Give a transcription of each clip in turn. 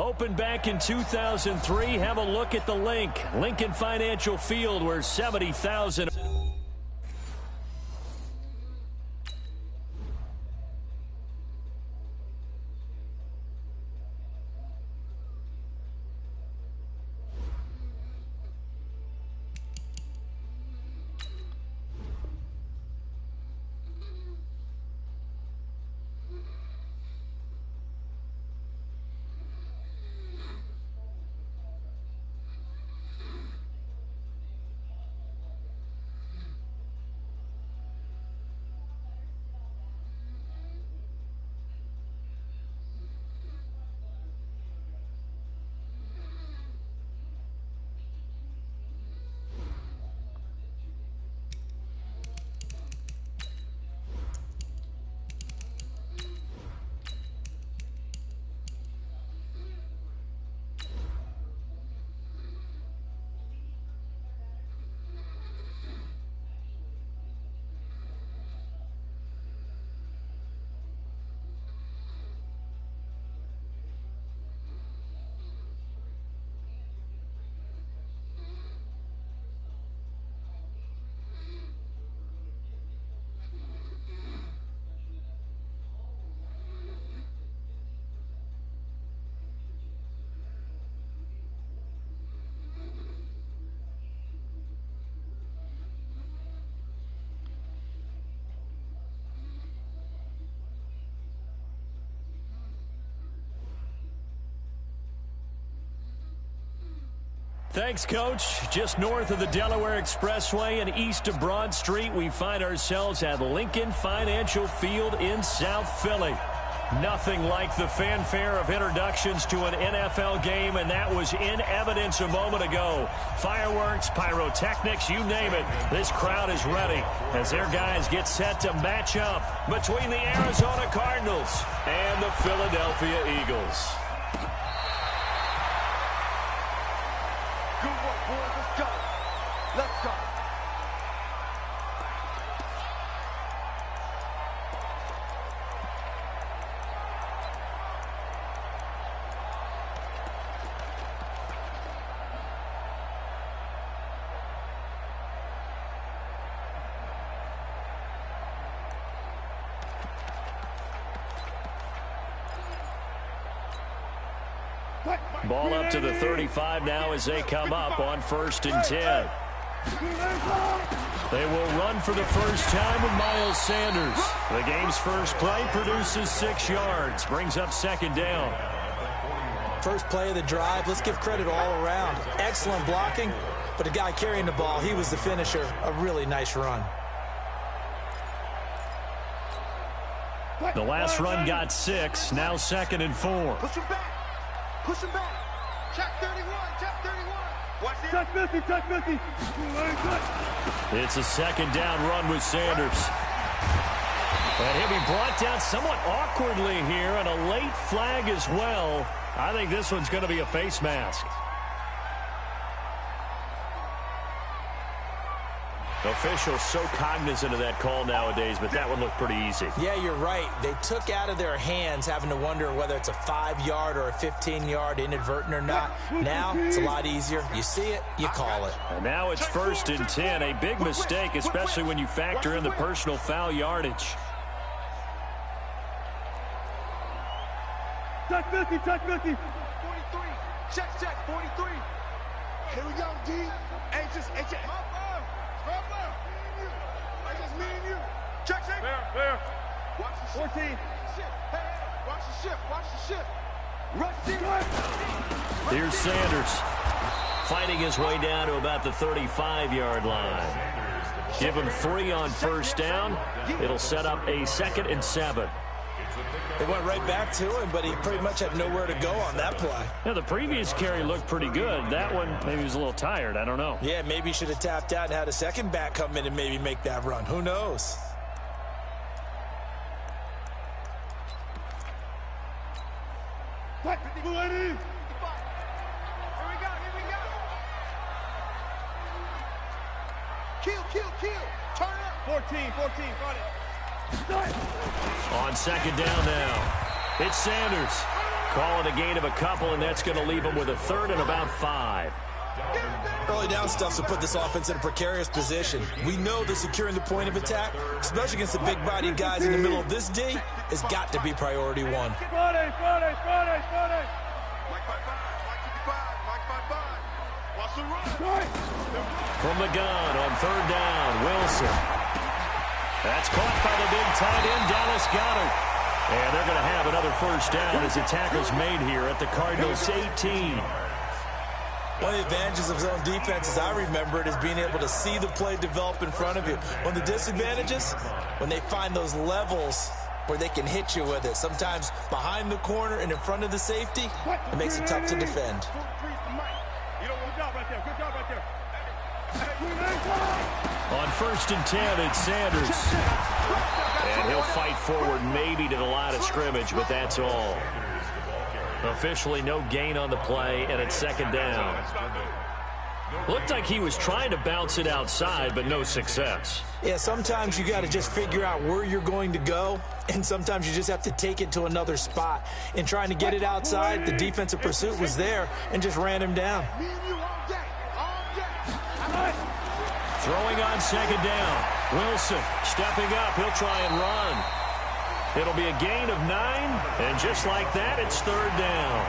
Opened back in 2003. Have a look at the link. Lincoln Financial Field, where 70,000... Thanks, Coach. Just north of the Delaware Expressway and east of Broad Street, we find ourselves at Lincoln Financial Field in South Philly. Nothing like the fanfare of introductions to an NFL game, and that was in evidence a moment ago. Fireworks, pyrotechnics, you name it. This crowd is ready as their guys get set to match up between the Arizona Cardinals and the Philadelphia Eagles. Let's go. Ball up to the 35 now as they come up on 1st and 10. They will run for the first time with Miles Sanders. The game's first play produces 6 yards, brings up 2nd down. First play of the drive, let's give credit all around. Excellent blocking, but the guy carrying the ball, he was the finisher. A really nice run. The last run got 6, now 2nd and 4. Push him back. Push him back. Check 31. Check 31. Watch the Check 50. Check 50. It's a 2nd down run with Sanders. And he'll be brought down somewhat awkwardly here, and a late flag as well. I think this one's going to be a face mask. Officials so cognizant of that call nowadays, but that one looked pretty easy. Yeah, you're right. They took out of their hands having to wonder whether it's a 5-yard or a 15-yard inadvertent or not. Now, it's a lot easier. You see it, you call it. And now it's 1st and 10. A big mistake, especially when you factor in the personal foul yardage. Check 50. Check 50. 43. Check 43. Here we go, D. Hey, just me and you. Check. Fair. Watch the 14. Shift. Hey, watch the shift. Watch the shift. Rush it. Here's Sanders fighting his way down to about the 35-yard line. Give him 3 on 1st down. It'll set up a 2nd and 7. They went right back to him, but he pretty much had nowhere to go on that play. Now, the previous carry looked pretty good. That one, maybe he was a little tired. I don't know. Yeah, maybe he should have tapped out and had a second back come in and maybe make that run. Who knows? What? Here we go. Kill. Turn up. 14. Got it. On 2nd down now, it's Sanders. Call it a gain of a couple, and that's going to leave them with a third and about 5. Early down stuff to put this offense in a precarious position. We know that securing the point of attack, especially against the big-bodied guys in the middle of this D, has got to be priority one. Friday. From the gun on third down, Wilson. That's caught by the big tight end, Dallas Goedert. And they're going to have another first down as the tackle's made here at the Cardinals' 18. One of the advantages of zone defense, as I remember it, is being able to see the play develop in front of you. One of the disadvantages, when they find those levels where they can hit you with it, sometimes behind the corner and in front of the safety, it makes it tough to defend. Good job right there. On 1st and 10, it's Sanders. And he'll fight forward maybe to the line of scrimmage, but that's all. Officially no gain on the play, and it's second down. Looked like he was trying to bounce it outside, but no success. Yeah, sometimes you got to just figure out where you're going to go, and sometimes you just have to take it to another spot. In trying to get it outside, the defensive pursuit was there and just ran him down. Throwing on second down. Wilson stepping up. He'll try and run. It'll be a gain of 9, and just like that, it's third down.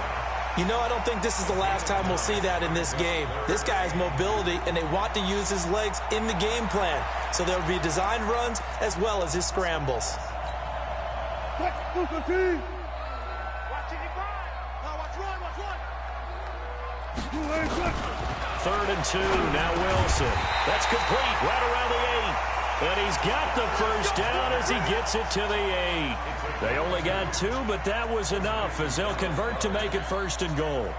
You know, I don't think this is the last time we'll see that in this game. This guy has mobility, and they want to use his legs in the game plan. So there will be designed runs as well as his scrambles. Third and 2, now Wilson. That's complete, right around the 8. And he's got the first down as he gets it to the 8. They only got 2, but that was enough as they'll convert to make it 1st and goal.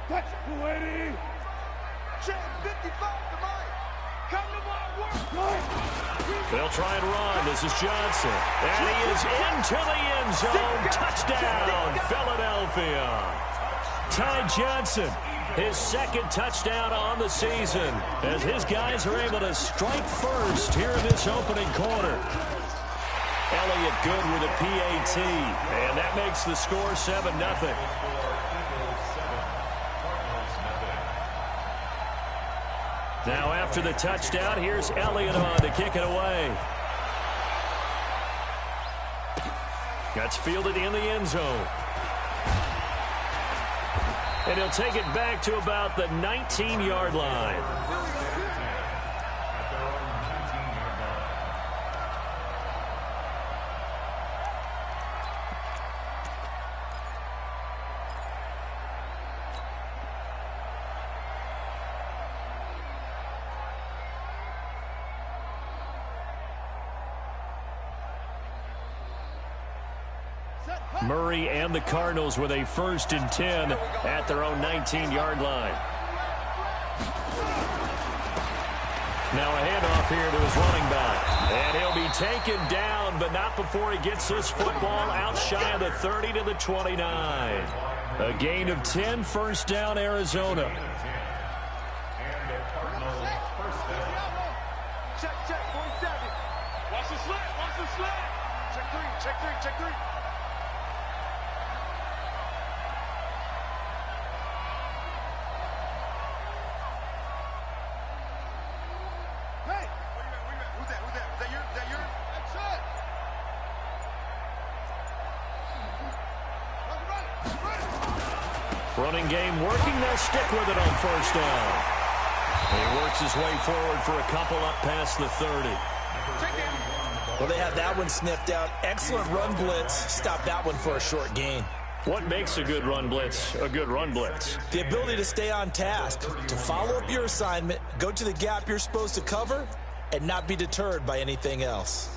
Touch, 280. Check 55 to Mike. Come to my work. They'll try and run. This is Johnson. And he is into the end zone. Touchdown, Philadelphia. Ty Johnson, his 2nd touchdown on the season, as his guys are able to strike first here in this opening quarter. Elliott good with a PAT, and that makes the score 7-0. Now after the touchdown, here's Elliott on to kick it away. That's fielded in the end zone. And he'll take it back to about the 19-yard line. Murray and the Cardinals with a 1st and 10 at their own 19-yard line. Now a handoff here to his running back. And he'll be taken down, but not before he gets this football out shy of the 30 to the 29. A gain of 10, 1st down, Arizona. Check, 47. Watch the slant. Check 3. Running game working. They'll stick with it on 1st down. He works his way forward for a couple up past the 30. Well, they had that one sniffed out. Excellent run blitz. Stop that one for a short gain. What makes a good run blitz a good run blitz? The ability to stay on task, to follow up your assignment, go to the gap you're supposed to cover, and not be deterred by anything else.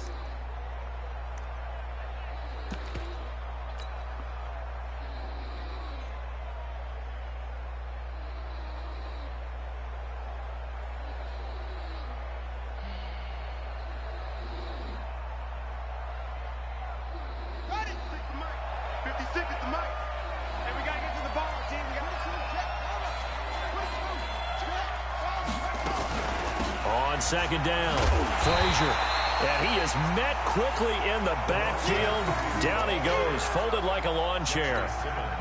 on second down. Frazier. And he is met quickly in the backfield. Down he goes, folded like a lawn chair.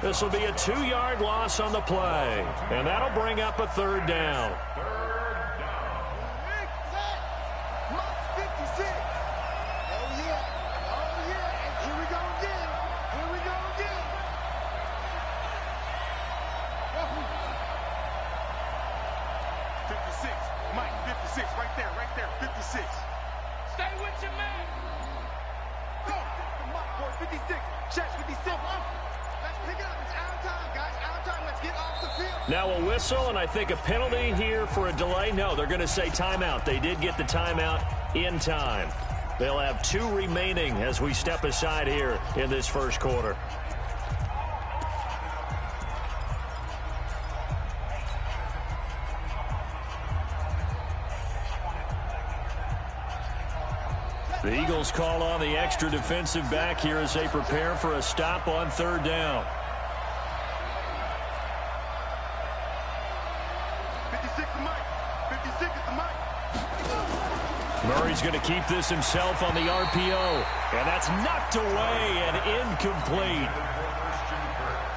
This will be a 2-yard loss on the play. And that'll bring up a third down. Now a whistle, and I think a penalty here for a delay. No, they're going to say timeout. They did get the timeout in time. They'll have 2 remaining as we step aside here in this first quarter. The Eagles call on the extra defensive back here as they prepare for a stop on third down. 56 is Mike. 56 is the Mike. Murray's going to keep this himself on the RPO. And that's knocked away and incomplete.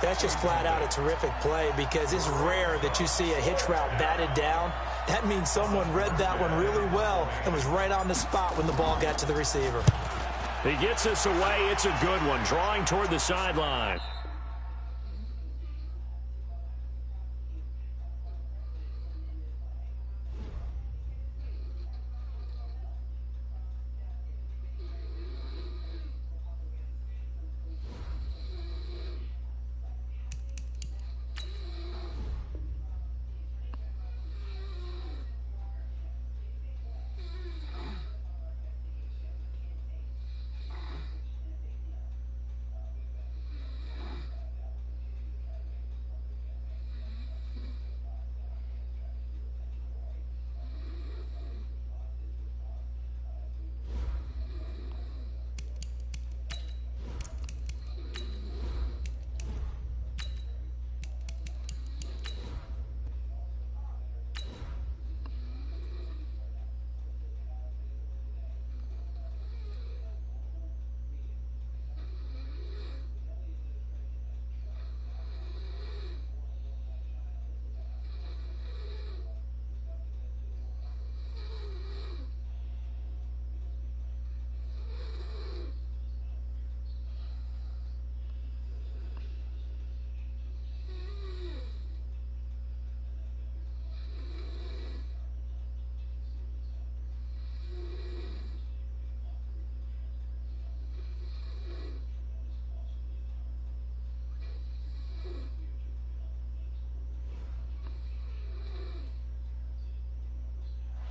That's just flat out a terrific play because it's rare that you see a hitch route batted down. That means someone read that one really well and was right on the spot when the ball got to the receiver. He gets us away. It's a good one, drawing toward the sideline.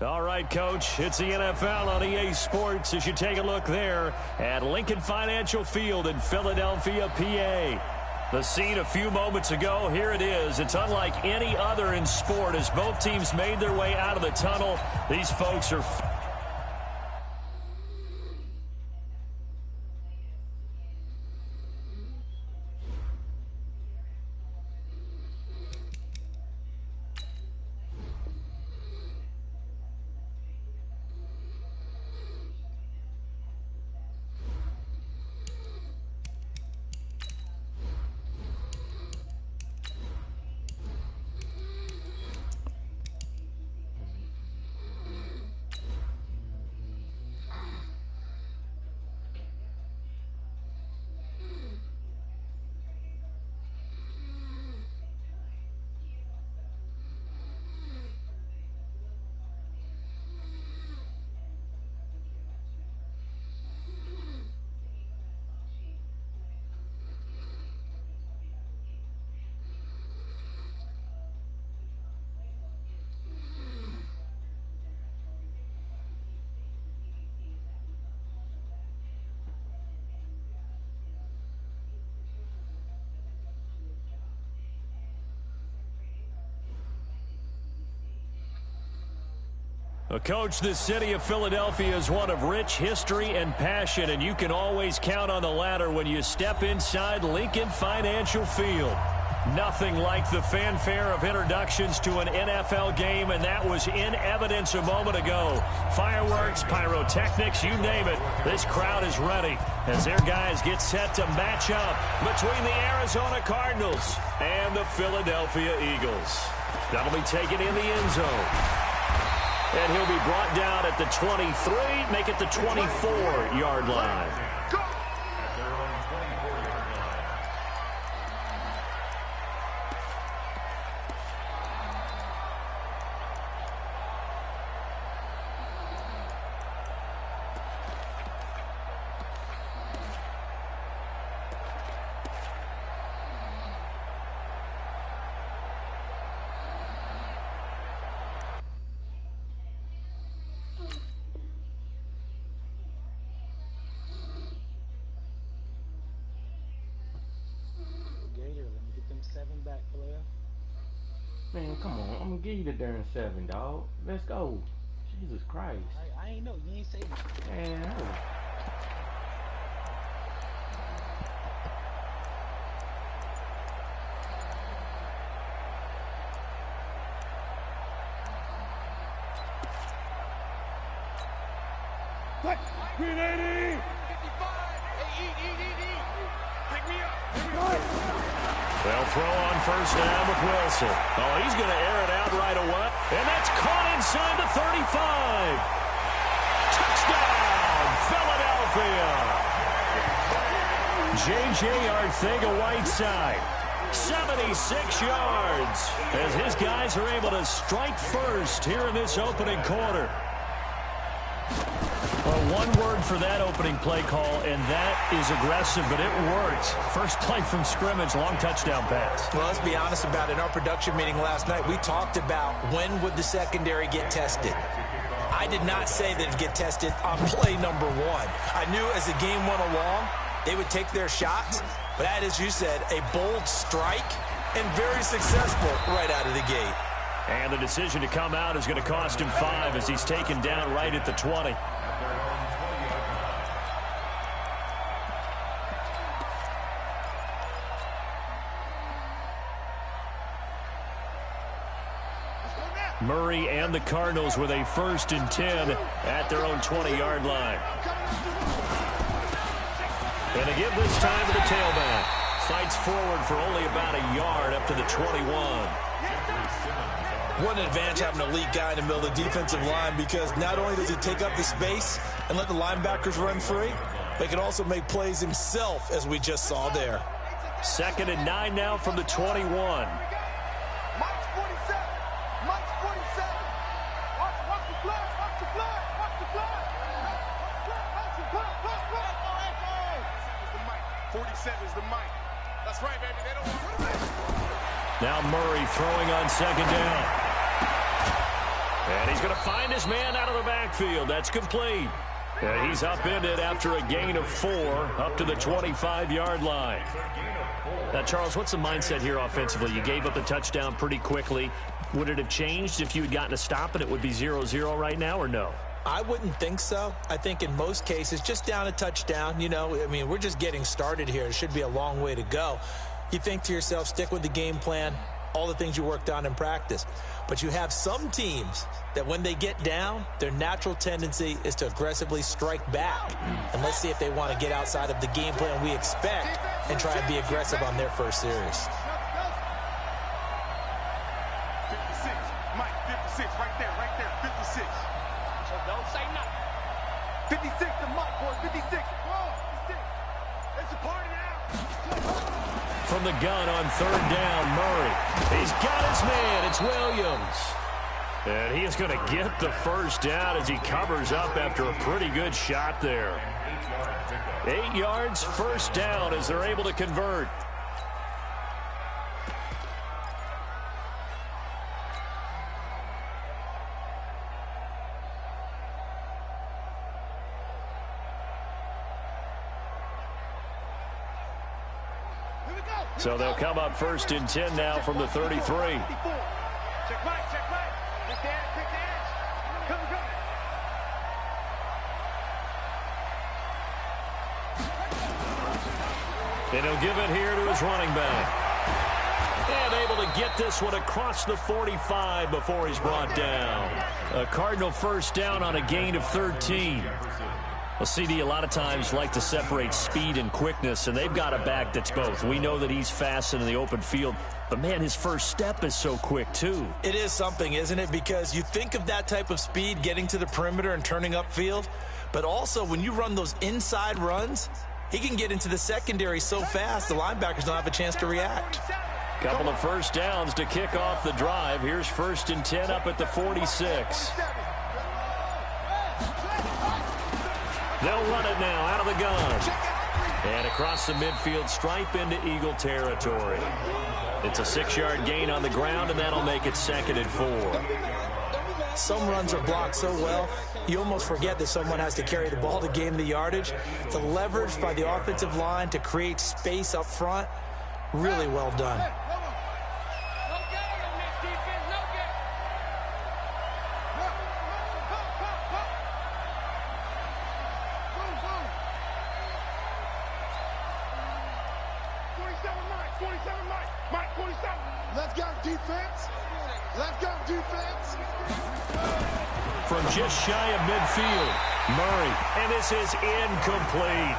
All right, Coach, it's the NFL on EA Sports as you take a look there at Lincoln Financial Field in Philadelphia, PA. The scene a few moments ago, here it is. It's unlike any other in sport as both teams made their way out of the tunnel. These folks are... Coach, the city of Philadelphia is one of rich history and passion, and you can always count on the latter when you step inside Lincoln Financial Field. Nothing like the fanfare of introductions to an NFL game, and that was in evidence a moment ago. Fireworks, pyrotechnics, you name it. This crowd is ready as their guys get set to match up between the Arizona Cardinals and the Philadelphia Eagles. That'll be taken in the end zone. And he'll be brought down at the 23, make it the 24-yard line. Man, come on. I'm gonna give you the darn 7, dog. Let's go. Jesus Christ. I ain't know. You ain't say nothing. Man, no. Touch. Green 80. 55. Hey, eat. Pick me up. They'll throw on first down with Wilson. Oh, he's going to air it out right away. And that's caught inside the 35. Touchdown, Philadelphia. J.J. Arcega-Whiteside, 76 yards, as his guys are able to strike first here in this opening quarter. Well, one word for that opening play call, and that is aggressive, but it worked. First play from scrimmage, long touchdown pass. Well, let's be honest about it. In our production meeting last night, we talked about when would the secondary get tested. I did not say that it'd get tested on play number 1. I knew as the game went along, they would take their shots, but that, as you said, a bold strike and very successful right out of the gate. And the decision to come out is going to cost him 5 as he's taken down right at the 20. Murray and the Cardinals with a 1st and 10 at their own 20-yard line. And they give this time to the tailback. Fights forward for only about a yard up to the 21. What an advantage having an elite guy in the middle of the defensive line, because not only does he take up the space and let the linebackers run free, but he can also make plays himself, as we just saw there. 2nd and 9 now from the 21. That's right, baby. They don't want to. Now Murray throwing on 2nd down. And he's going to find his man out of the backfield. That's complete. And he's upended after a gain of 4 up to the 25-yard line. Now, Charles, what's the mindset here offensively? You gave up a touchdown pretty quickly. Would it have changed if you had gotten a stop and it would be 0-0 right now, or no? I wouldn't think so. I think in most cases, just down a touchdown, I mean, we're just getting started here. It should be a long way to go. You think to yourself, stick with the game plan, all the things you worked on in practice. But you have some teams that when they get down, their natural tendency is to aggressively strike back. And let's see if they want to get outside of the game plan we expect and try and be aggressive on their first series. 56. Mike, 56. Right there. 56. Don't say nothing. 56 to Mike, boys. 56. Whoa, 56. It's a party now. From the gun on 3rd down, Murray. He's got his man. It's Williams. And he is going to get the first down as he covers up after a pretty good shot there. 8 yards, first down as they're able to convert. So they'll come up 1st and 10 now from the 33. Check right. Quick edge. Come. And he'll give it here to his running back. And able to get this one across the 45 before he's brought down. A Cardinal first down on a gain of 13. Well, CD, a lot of times like to separate speed and quickness, and they've got a back that's both. We know that he's fast in the open field, but, man, his first step is so quick, too. It is something, isn't it? Because you think of that type of speed getting to the perimeter and turning upfield, but also when you run those inside runs, he can get into the secondary so fast the linebackers don't have a chance to react. Couple of first downs to kick off the drive. Here's 1st and 10 up at the 46. They'll run it now out of the gun. And across the midfield stripe into Eagle territory. It's a 6-yard gain on the ground, and that'll make it 2nd and 4. Some runs are blocked so well, you almost forget that someone has to carry the ball to gain the yardage. The leverage by the offensive line to create space up front, really well done. From just shy of midfield, Murray, and this is incomplete.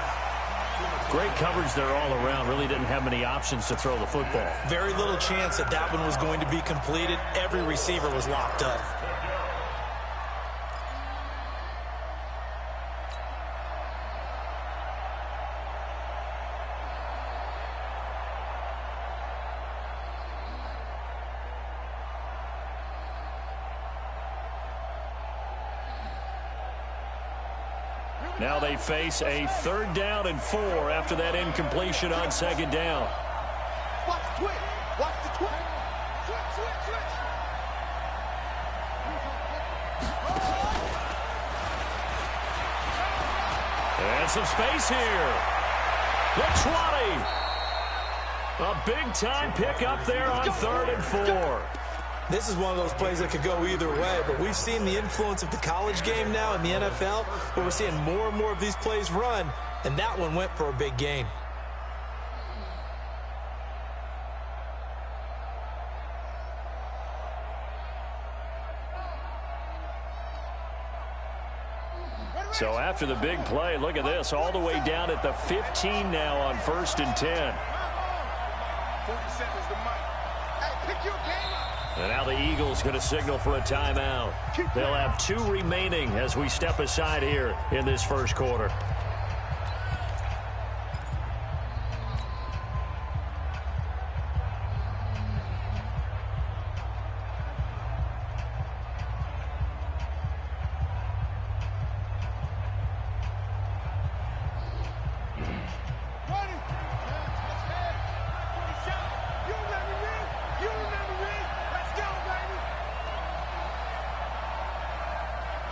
Great coverage there all around. Really didn't have many options to throw the football. Very little chance that that one was going to be completed. Every receiver was locked up. Now they face a 3rd down and 4 after that incompletion on 2nd down. Watch the twitch. Watch the twitch. Switch, switch, switch. And some space here. The 20. A big-time pickup there on 3rd and 4. This is one of those plays that could go either way, but we've seen the influence of the college game now in the NFL, where we're seeing more and more of these plays run, and that one went for a big gain. So after the big play, look at this, all the way down at the 15 now on 1st and 10. 47 is the mic. Hey, pick your game up. And now the Eagles going to signal for a timeout. They'll have 2 remaining as we step aside here in this first quarter.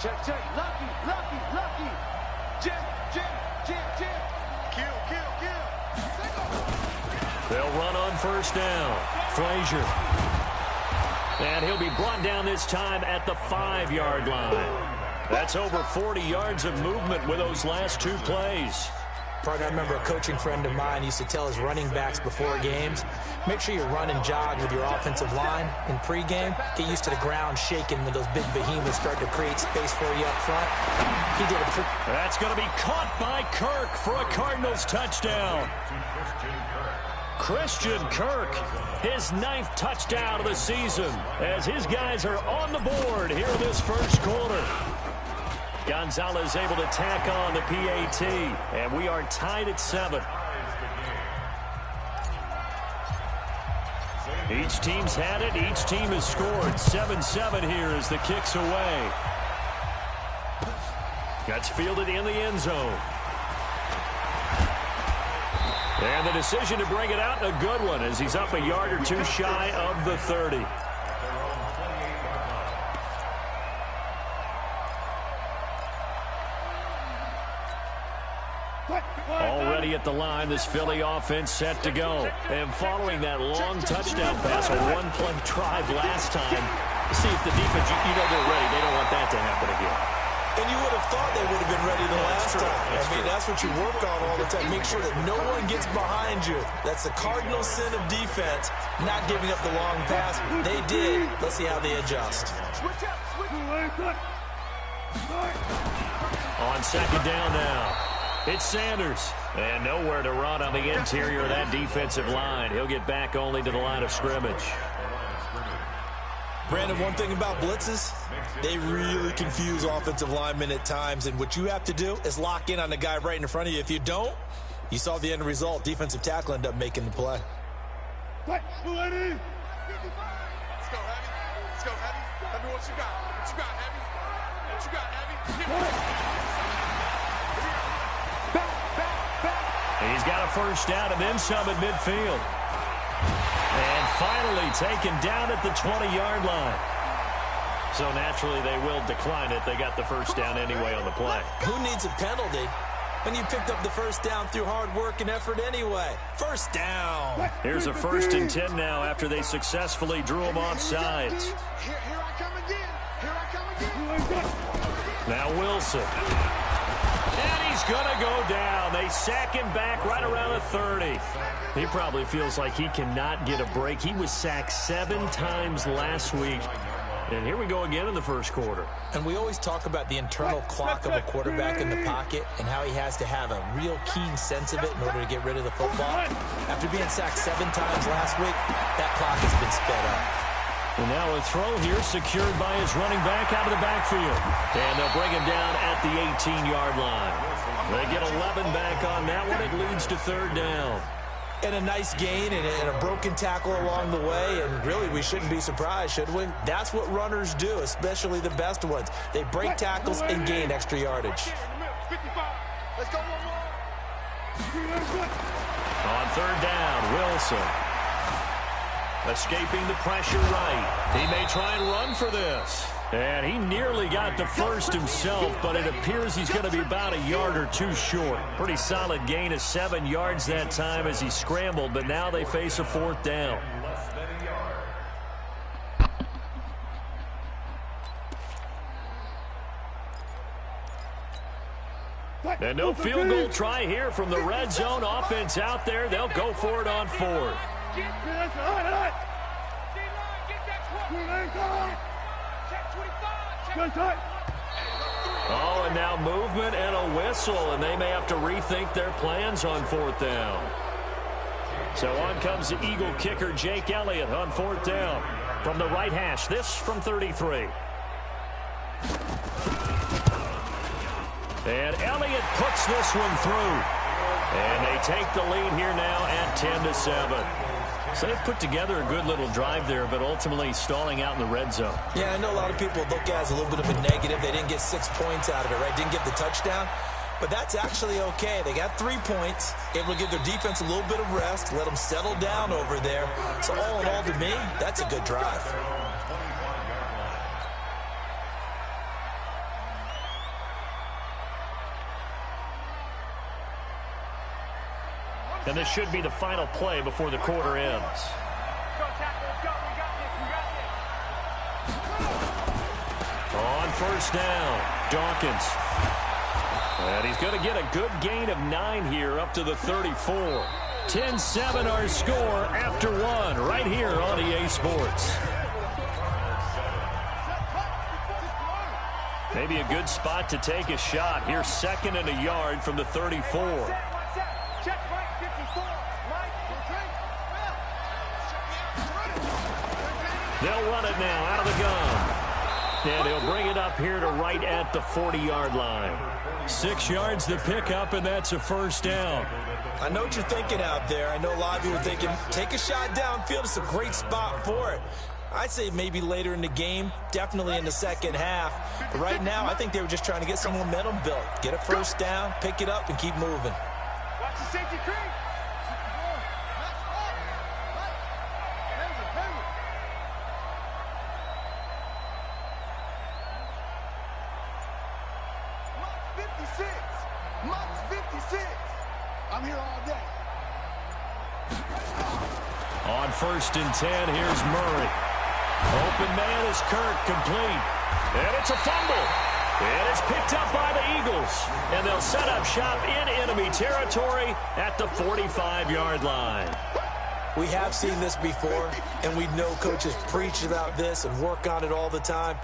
Check, check. Lucky, lucky, lucky. Jim, Jim, Jim, Jim. Kill, kill, kill. They'll run on 1st down. Frazier. And he'll be brought down this time at the 5-yard line. That's over 40 yards of movement with those last 2 plays. Partner, I remember a coaching friend of mine used to tell his running backs before games, make sure you run and jog with your offensive line in pregame. Get used to the ground shaking when those big behemoths start to create space for you up front. He did it. That's going to be caught by Kirk for a Cardinals touchdown. Christian Kirk, his 9th touchdown of the season, as his guys are on the board here in this first quarter. Gonzalez able to tack on the PAT, and we are tied at 7. Each team's had it. Each team has scored. 7-7 here as the kick's away. That's fielded in the end zone. And the decision to bring it out, a good one, as he's up a yard or 2 shy of the 30. Already at the line, this Philly offense set to go. And following that long touchdown pass, a 1-play drive last time, see if the defense, you know they're ready. They don't want that to happen again. And you would have thought they would have been ready the last time. I mean, that's what you work on all the time. Make sure that no one gets behind you. That's the cardinal sin of defense, not giving up the long pass. They did. Let's see how they adjust. On second down now, it's Sanders. And nowhere to run on the interior of that defensive line. He'll get back only to the line of scrimmage. Brandon, one thing about blitzes, they really confuse offensive linemen at times, and what you have to do is lock in on the guy right in front of you. If you don't, you saw the end result. Defensive tackle ended up making the play. Let's go, Heavy. Let's go, Heavy. Heavy, what you got? What you got, Heavy? What you got, Heavy? Back. He's got a first down and then some at midfield. And finally taken down at the 20-yard line. So naturally they will decline it. They got the first down anyway on the play. Who needs a penalty when you picked up the first down through hard work and effort anyway? First down. Here's a 1st and 10 now after they successfully drew him off sides. Here I come again. Here I come again. Now Wilson. And he's going to go down. They sack him back right around the 30. He probably feels like he cannot get a break. He was sacked 7 times last week. And here we go again in the first quarter. And we always talk about the internal clock of a quarterback in the pocket and how he has to have a real keen sense of it in order to get rid of the football. After being sacked 7 times last week, that clock has been sped up. And now a throw here secured by his running back out of the backfield. And they'll bring him down at the 18-yard line. They get 11 back on that one. It leads to 3rd down. And a nice gain and a broken tackle along the way. And really, we shouldn't be surprised, should we? That's what runners do, especially the best ones. They break tackles and gain extra yardage. Let's go one more. On 3rd down, Wilson. Escaping the pressure right. He may try and run for this. And he nearly got the first himself, but it appears he's going to be about a yard or 2 short. Pretty solid gain of 7 yards that time as he scrambled, but now they face a 4th down. And no field goal try here from the red zone. Offense out there. They'll go for it on 4th. Oh, and now movement and a whistle, and they may have to rethink their plans on 4th down. So on comes the Eagle kicker, Jake Elliott, on 4th down. From the right hash, this from 33. And Elliott puts this one through. And they take the lead here now at 10-7. So they've put together a good little drive there, but ultimately stalling out in the red zone. Yeah, I know a lot of people look at it as a little bit of a negative. They didn't get 6 points out of it, right? Didn't get the touchdown. But that's actually okay. They got 3 points, able to give their defense a little bit of rest, let them settle down over there. So all in all, to me, that's a good drive. And this should be the final play before the quarter ends. On 1st down, Dawkins. And he's going to get a good gain of 9 here up to the 34. 10-7 our score after 1 right here on EA Sports. Maybe a good spot to take a shot. Here's 2nd and a yard from the 34. They'll run it now out of the gun. And he'll bring it up here to right at the 40-yard line. 6 yards the pickup, and that's a 1st down. I know what you're thinking out there. I know a lot of you are thinking, take a shot downfield. It's a great spot for it. I'd say maybe later in the game, definitely in the second half. But right now, I think they were just trying to get some momentum built. Get a 1st down, pick it up, and keep moving. Watch the safety creep. Mux 56. I'm here all day. On 1st and 10, here's Murray. Open man is Kirk, complete. And it's a fumble. And it's picked up by the Eagles. And they'll set up shop in enemy territory at the 45-yard line. We have seen this before, and we know coaches preach about this and work on it all the time.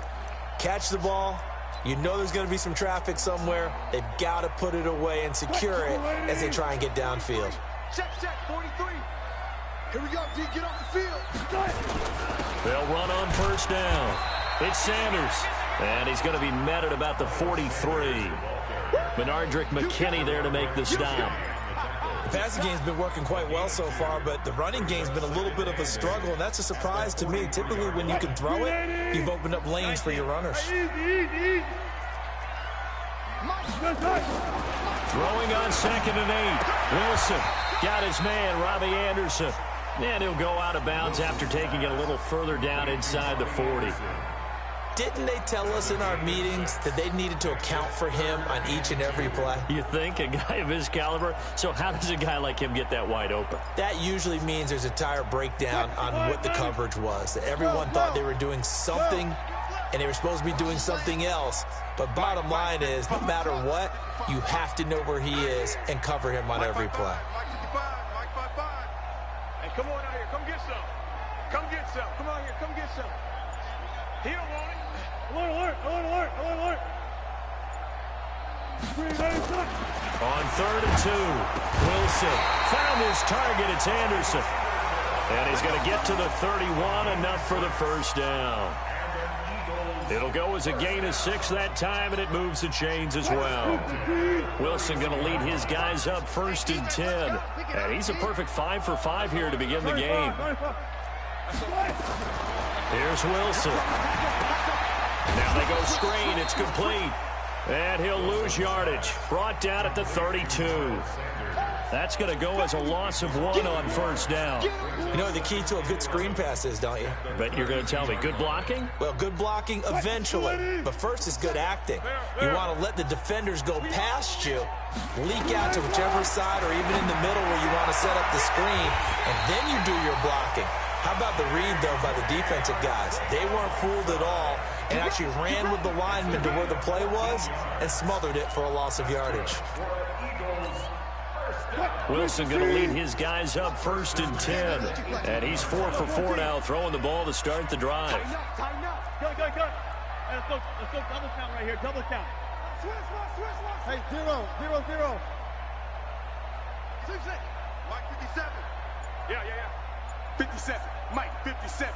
Catch the ball. You know there's going to be some traffic somewhere. They've got to put it away and secure it as they try and get downfield. Check, 43. Here we go, D, get off the field. They'll run on first down. It's Sanders. And he's going to be met at about the 43. Benardrick McKinney there to make the stop. The passing game's been working quite well so far, but the running game's been a little bit of a struggle, and that's a surprise to me. Typically, when you can throw it, you've opened up lanes for your runners. Throwing on 2nd and 8. Wilson got his man, Robbie Anderson. And he'll go out of bounds after taking it a little further down inside the 40. Didn't they tell us in our meetings that they needed to account for him on each and every play? You think? A guy of his caliber? So how does a guy like him get that wide open? That usually means there's a tire breakdown on what the coverage was. That everyone thought they were doing something, and they were supposed to be doing something else. But bottom line is, no matter what, you have to know where he is and cover him on every play. Mike 55, Mike 55. Hey, come on out here. Come get some. Come get some. Come on here. Come get some. He don't want it. Alert, alert, alert, alert, alert. On 3rd and 2, Wilson found his target. It's Anderson. And he's going to get to the 31, enough for the first down. It'll go as a gain of 6 that time, and it moves the chains as well. Wilson going to lead his guys up 1st and 10. And he's a perfect 5 for 5 here to begin the game. Here's Wilson. Now they go screen. It's complete. And he'll lose yardage. Brought down at the 32. That's going to go as a loss of 1 on first down. You know what the key to a good screen pass is, don't you? But you're going to tell me, good blocking? Well, good blocking eventually. But first is good acting. You want to let the defenders go past you, leak out to whichever side or even in the middle where you want to set up the screen, and then you do your blocking. How about the read, though, by the defensive guys? They weren't fooled at all and actually ran with the lineman to where the play was and smothered it for a loss of yardage. Wilson going to lead his guys up 1st and 10. And he's 4 for 4 now, throwing the ball to start the drive. Go. Hey, let's go double count right here, double count. Switch. Hey, 0, 0, 0. 6. Mike 57. Yeah. 57. Mike 57.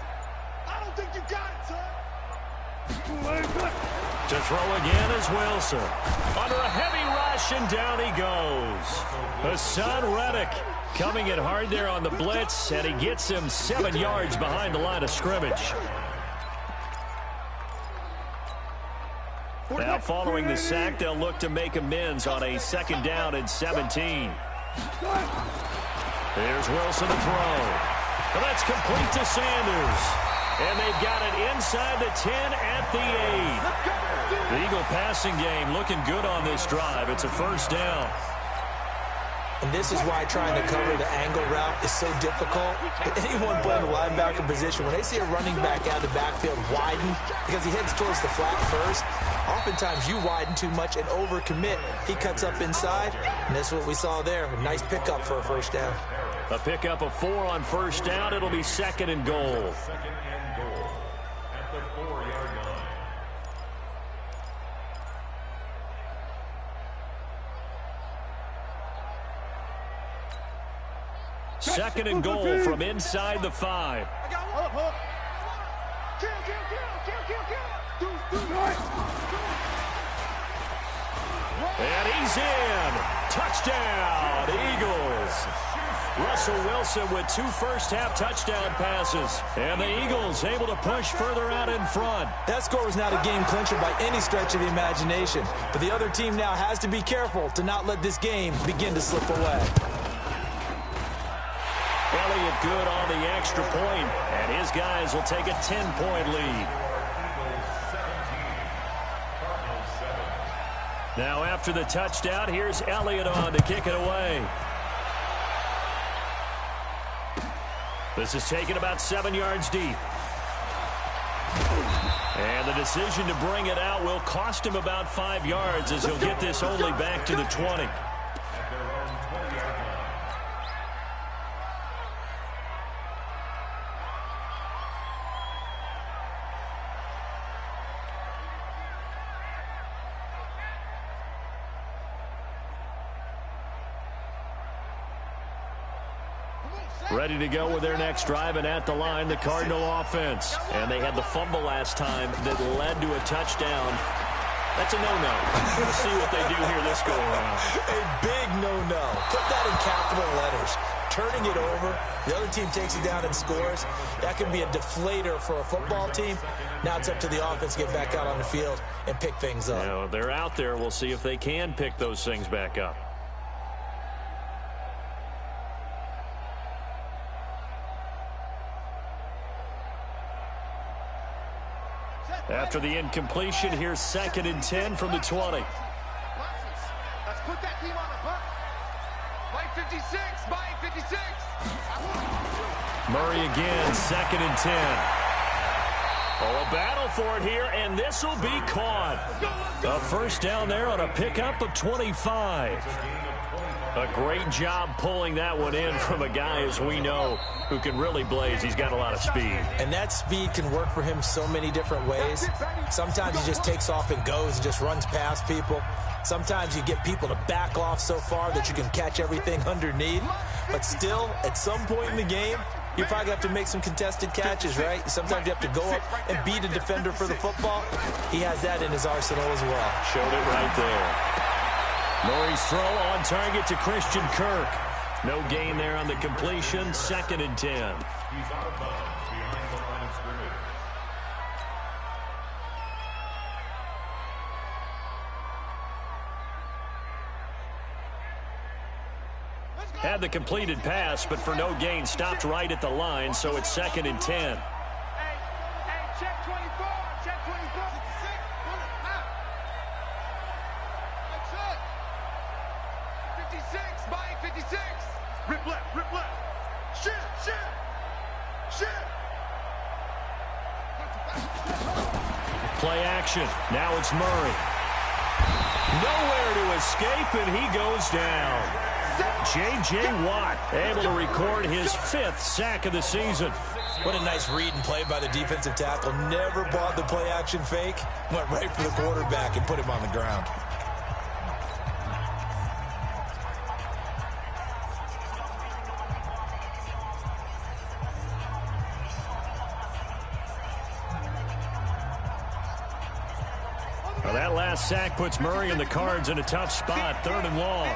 I don't think you got it, son. To throw again is Wilson. Under a heavy rush, and down he goes. Hassan Reddick coming in hard there on the blitz, and he gets him 7 yards behind the line of scrimmage. Now following the sack, they'll look to make amends on a 2nd down and 17. Here's Wilson to throw. Well, that's complete to Sanders. And they've got it inside the 10 at the 8. The Eagle passing game looking good on this drive. It's a first down. And this is why trying to cover the angle route is so difficult. Anyone playing the linebacker position, when they see a running back out of the backfield widen because he heads towards the flat first, oftentimes you widen too much and overcommit. He cuts up inside, and that's what we saw there. A nice pickup for a first down. A pickup of 4 on first down. It'll be 2nd and goal. At the 4-yard line. Second and goal from inside the 5. And he's in. Touchdown, Eagles. Russell Wilson with 2 first-half touchdown passes. And the Eagles able to push further out in front. That score was not a game clincher by any stretch of the imagination. But the other team now has to be careful to not let this game begin to slip away. Elliott good on the extra point, and his guys will take a 10-point lead. Now after the touchdown, here's Elliott on to kick it away. This is taken about 7 yards deep. And the decision to bring it out will cost him about 5 yards as he'll get this only back to the 20. Ready to go with their next drive, and at the line, the Cardinal offense. And they had the fumble last time that led to a touchdown. That's a no-no. We'll see what they do here this go-around. A big no-no. Put that in capital letters. Turning it over, the other team takes it down and scores. That can be a deflator for a football team. Now it's up to the offense to get back out on the field and pick things up. You know, they're out there. We'll see if they can pick those things back up. After the incompletion, here's 2nd and 10 from the 20. Let's put that team on the bus. By 56, by 56. Murray again, 2nd and 10. Oh, a battle for it here, and this will be caught. A first down there on a pickup of 25. A great job pulling that one in from a guy, as we know, who can really blaze. He's got a lot of speed. And that speed can work for him so many different ways. Sometimes he just takes off and goes and just runs past people. Sometimes you get people to back off so far that you can catch everything underneath. But still, at some point in the game, you probably have to make some contested catches, right? Sometimes you have to go up and beat a defender for the football. He has that in his arsenal as well. Showed it right there. Murray's throw on target to Christian Kirk. No gain there on the completion. 2nd and 10. He's out of bounds behind the line of scrimmage. Had the completed pass, but for no gain, stopped right at the line, so it's 2nd and 10. Hey, check 24, check 24. That's it. 56, by 56. Rip left, rip left. Shit. Play action. Now it's Murray. Nowhere to escape, and he goes down. J.J. Watt able to record his 5th sack of the season. What a nice read and play by the defensive tackle. Never bought the play action fake. Went right for the quarterback and put him on the ground. Well, that last sack puts Murray and the Cards in a tough spot. 3rd and long.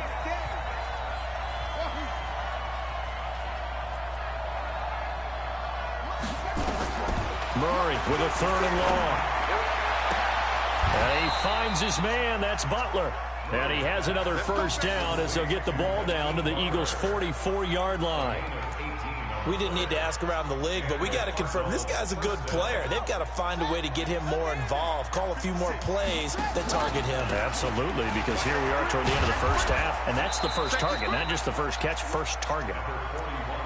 Murray with a 3rd and long. And he finds his man. That's Butler. And he has another first down as they'll get the ball down to the Eagles' 44-yard line. We didn't need to ask around the league, but we got to confirm this guy's a good player. They've got to find a way to get him more involved, call a few more plays that target him. Absolutely, because here we are toward the end of the first half, and that's the first target, not just the first catch, first target.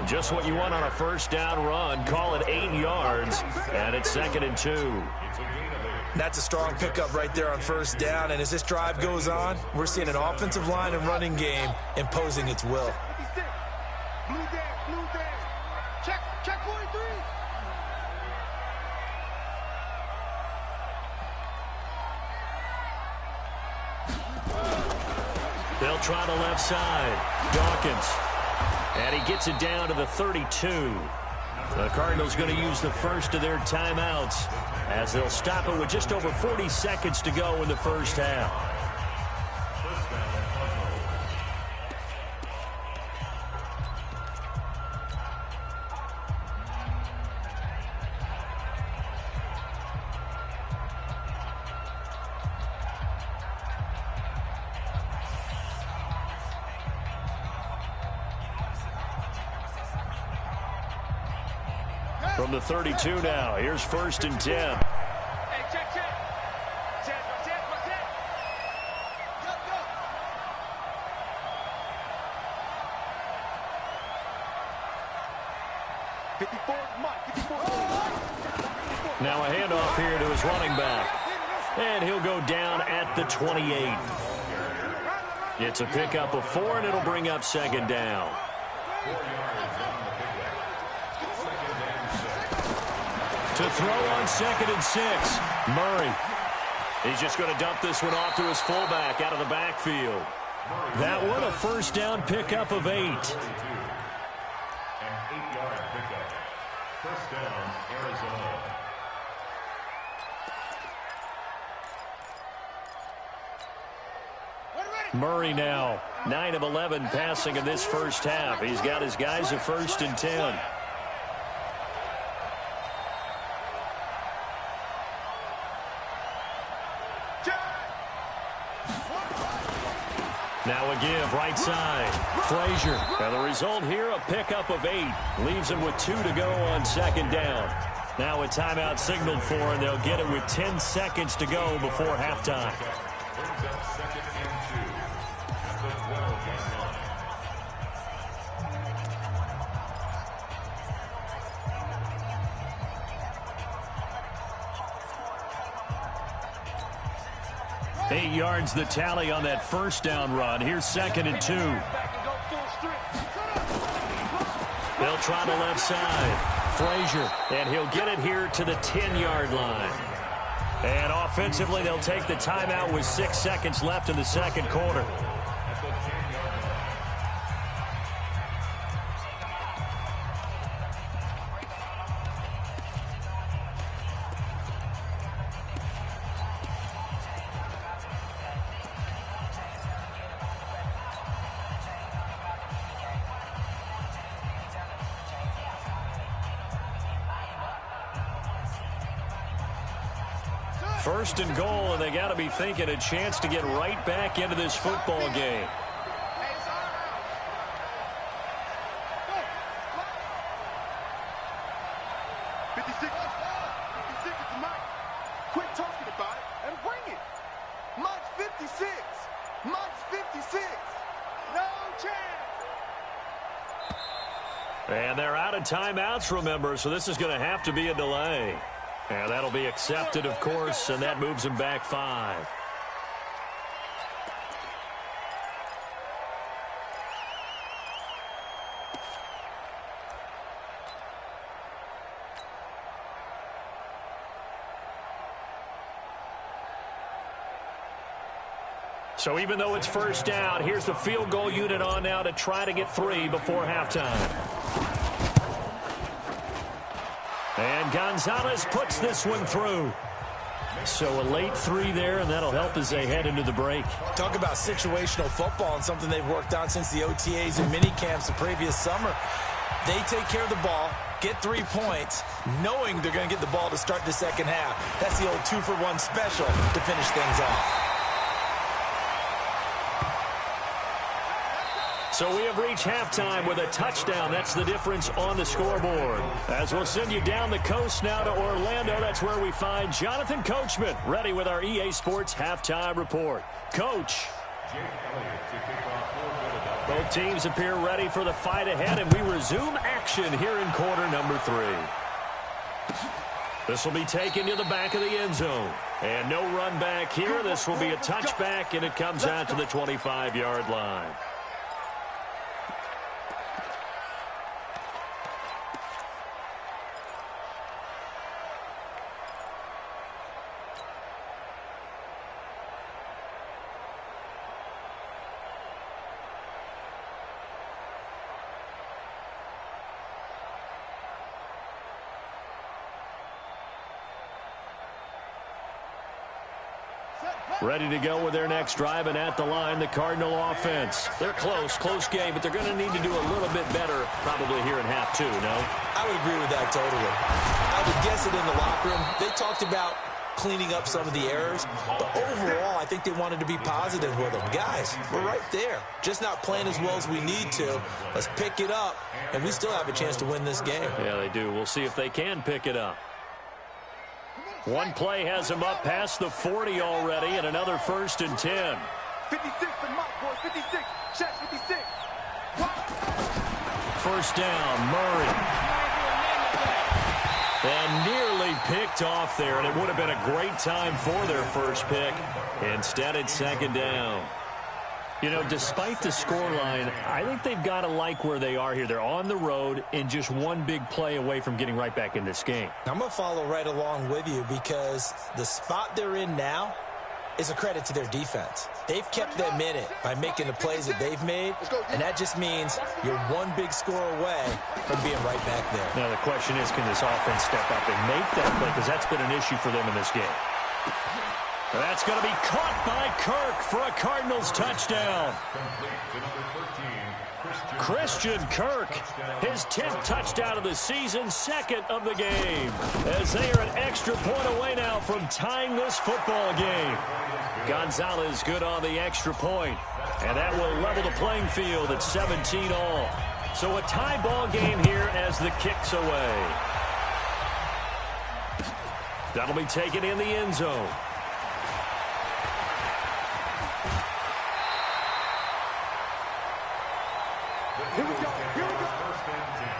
Just what you want on a first down run. Call it 8 yards, and it's 2nd and 2. That's a strong pickup right there on first down, and as this drive goes on, we're seeing an offensive line and running game imposing its will. 56. Blue day. Check 43. They'll try the left side. Dawkins. And he gets it down to the 32. The Cardinals going to use the first of their timeouts as they'll stop it with just over 40 seconds to go in the first half. From the 32 now, here's 1st and 10. Hey, check. Check. 54, Mike. 54. Now a handoff here to his running back. And he'll go down at the 28. It's a pickup of 4, and it'll bring up second down. To throw on 2nd and 6, Murray. He's just going to dump this one off to his fullback out of the backfield. That one a first down pickup of 8. An 8-yard pickup. First down, Arizona. Murray now, 9 of 11 passing in this first half. He's got his guys a 1st and 10. Now a give, right side. Frazier. And the result here, a pickup of 8. Leaves him with 2 to go on second down. Now a timeout signaled for, and they'll get it with 10 seconds to go before halftime. Brings up 2nd and 2 at the 12-yard line. Eight yards the tally on that first down run. Here's 2nd and 2. They'll try the left side. Frazier, and he'll get it here to the 10-yard line. And offensively, they'll take the timeout with 6 seconds left in the second quarter. First and goal, and they got to be thinking a chance to get right back into this football game. 56 is Mike. Quit talking about it and bring it. Mike's 56. Mike's 56. No chance. And they're out of timeouts, remember, so this is going to have to be a delay. And that'll be accepted, of course, and that moves him back 5. So even though it's first down, here's the field goal unit on now to try to get 3 before halftime. And Gonzalez puts this one through. So a late 3 there, and that'll help as they head into the break. Talk about situational football and something they've worked on since the OTAs and mini camps the previous summer. They take care of the ball, get 3 points, knowing they're going to get the ball to start the second half. That's the old 2-for-1 special to finish things off. So we have reached halftime with a touchdown. That's the difference on the scoreboard. As we'll send you down the coast now to Orlando, that's where we find Jonathan Coachman, ready with our EA Sports Halftime Report. Coach. Both teams appear ready for the fight ahead, and we resume action here in quarter number 3. This will be taken to the back of the end zone. And no run back here. This will be a touchback, and it comes out to the 25-yard line. Ready to go with their next drive, and at the line, the Cardinal offense. They're close game, but they're going to need to do a little bit better probably here in half 2, no? I would agree with that totally. I would guess it in the locker room. They talked about cleaning up some of the errors, but overall, I think they wanted to be positive with them. Guys, we're right there. Just not playing as well as we need to. Let's pick it up, and we still have a chance to win this game. Yeah, they do. We'll see if they can pick it up. One play has him up past the 40 already, and another 1st and 10. 56 to Mike, boy. 56. Shaq, 56. First down, Murray. And nearly They picked off there, and it would have been a great time for their first pick. Instead, it's second down. You know, despite the scoreline, I think they've got to like where they are here. They're on the road and just one big play away from getting right back in this game. I'm going to follow right along with you because the spot they're in now is a credit to their defense. They've kept them in it by making the plays that they've made, and that just means you're one big score away from being right back there. Now, the question is, can this offense step up and make that play? Because that's been an issue for them in this game. That's going to be caught by Kirk for a Cardinals touchdown. Christian Kirk, his 10th touchdown of the season, second of the game, as they are an extra point away now from tying this football game. Gonzalez good on the extra point, and that will level the playing field at 17 all. So a tie ball game here as the kick's away. That'll be taken in the end zone. Here we go. Here we go.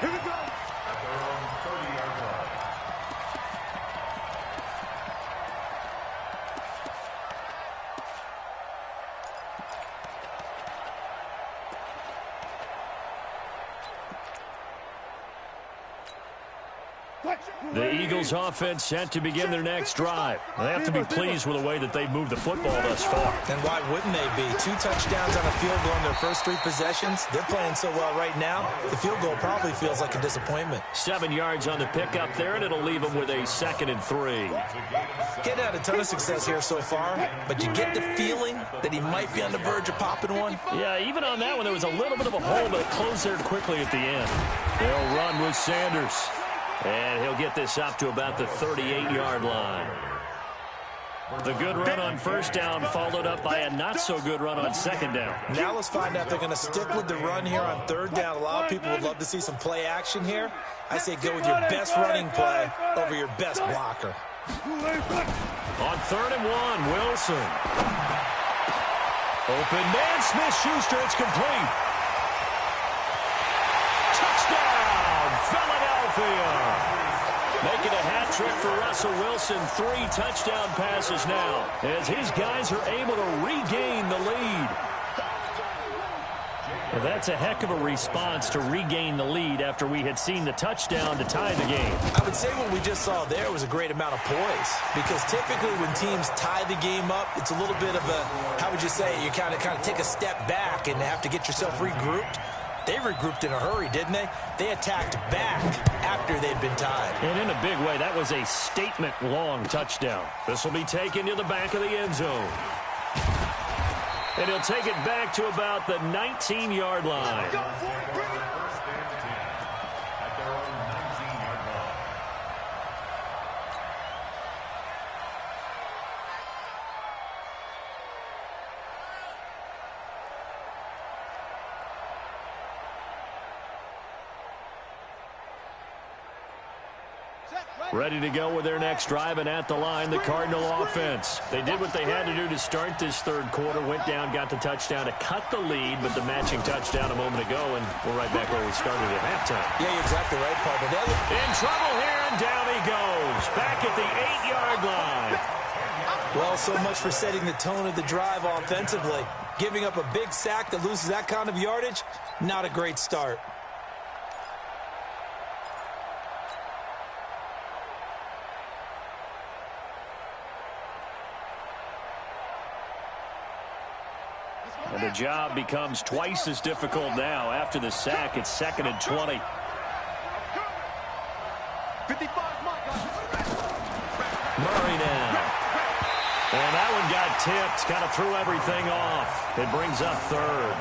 Here we go. At their own 30-yard line. The Eagles offense set to begin their next drive. They have to be pleased with the way that they've moved the football thus far. And why wouldn't they be? 2 touchdowns on a field goal in their first 3 possessions. They're playing so well right now, the field goal probably feels like a disappointment. 7 yards on the pickup there, and it'll leave them with a 2nd and 3. Getting had a ton of success here so far, but you get the feeling that he might be on the verge of popping one. Yeah, even on that one, there was a little bit of a hole, but it closed there quickly at the end. They'll run with Sanders. And he'll get this up to about the 38-yard line. The good run on first down followed up by a not-so-good run on second down. Now let's find out if they're going to stick with the run here on third down. A lot of people would love to see some play action here. I say go with your best running play over your best blocker. On 3rd and 1, Wilson. Open man, Smith-Schuster, it's complete. Touchdown, Philadelphia. Making a hat trick for Russell Wilson. 3 touchdown passes now as his guys are able to regain the lead. Well, that's a heck of a response to regain the lead after we had seen the touchdown to tie the game. I would say what we just saw there was a great amount of poise, because typically when teams tie the game up, it's a little bit of a, how would you say, you kind of take a step back and have to get yourself regrouped. They regrouped in a hurry, didn't they? They attacked back after they'd been tied. And in a big way, that was a statement-long touchdown. This will be taken to the back of the end zone. And he'll take it back to about the 19-yard line. Ready to go with their next drive, and at the line, the Cardinal offense. They did what they had to do to start this third quarter, went down, got the touchdown to cut the lead, but the matching touchdown a moment ago, and we're right back where we started at halftime. Yeah, you're exactly right, partner. In trouble here, and down he goes, back at the 8-yard line. Well, so much for setting the tone of the drive offensively. Giving up a big sack that loses that kind of yardage, not a great start. And the job becomes twice as difficult now. After the sack, it's 2nd and 20. 55, Murray now. And that one got tipped. Kind of threw everything off. It brings up 3rd.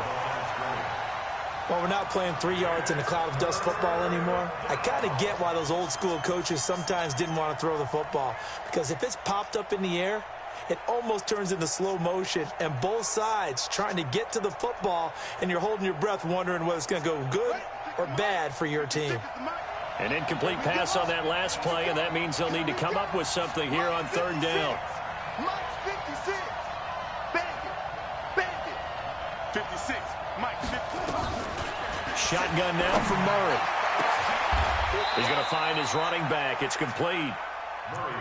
Well, we're not playing 3 yards in a cloud of dust football anymore. I kind of get why those old school coaches sometimes didn't want to throw the football. Because if it's popped up in the air, it almost turns into slow motion, and both sides trying to get to the football, and you're holding your breath wondering whether it's going to go good or bad for your team. An incomplete pass on that last play, and that means they'll need to come up with something here on 3rd down. Mike 56. Bandit. 56. Mike 56. Shotgun now from Murray. He's going to find his running back. It's complete.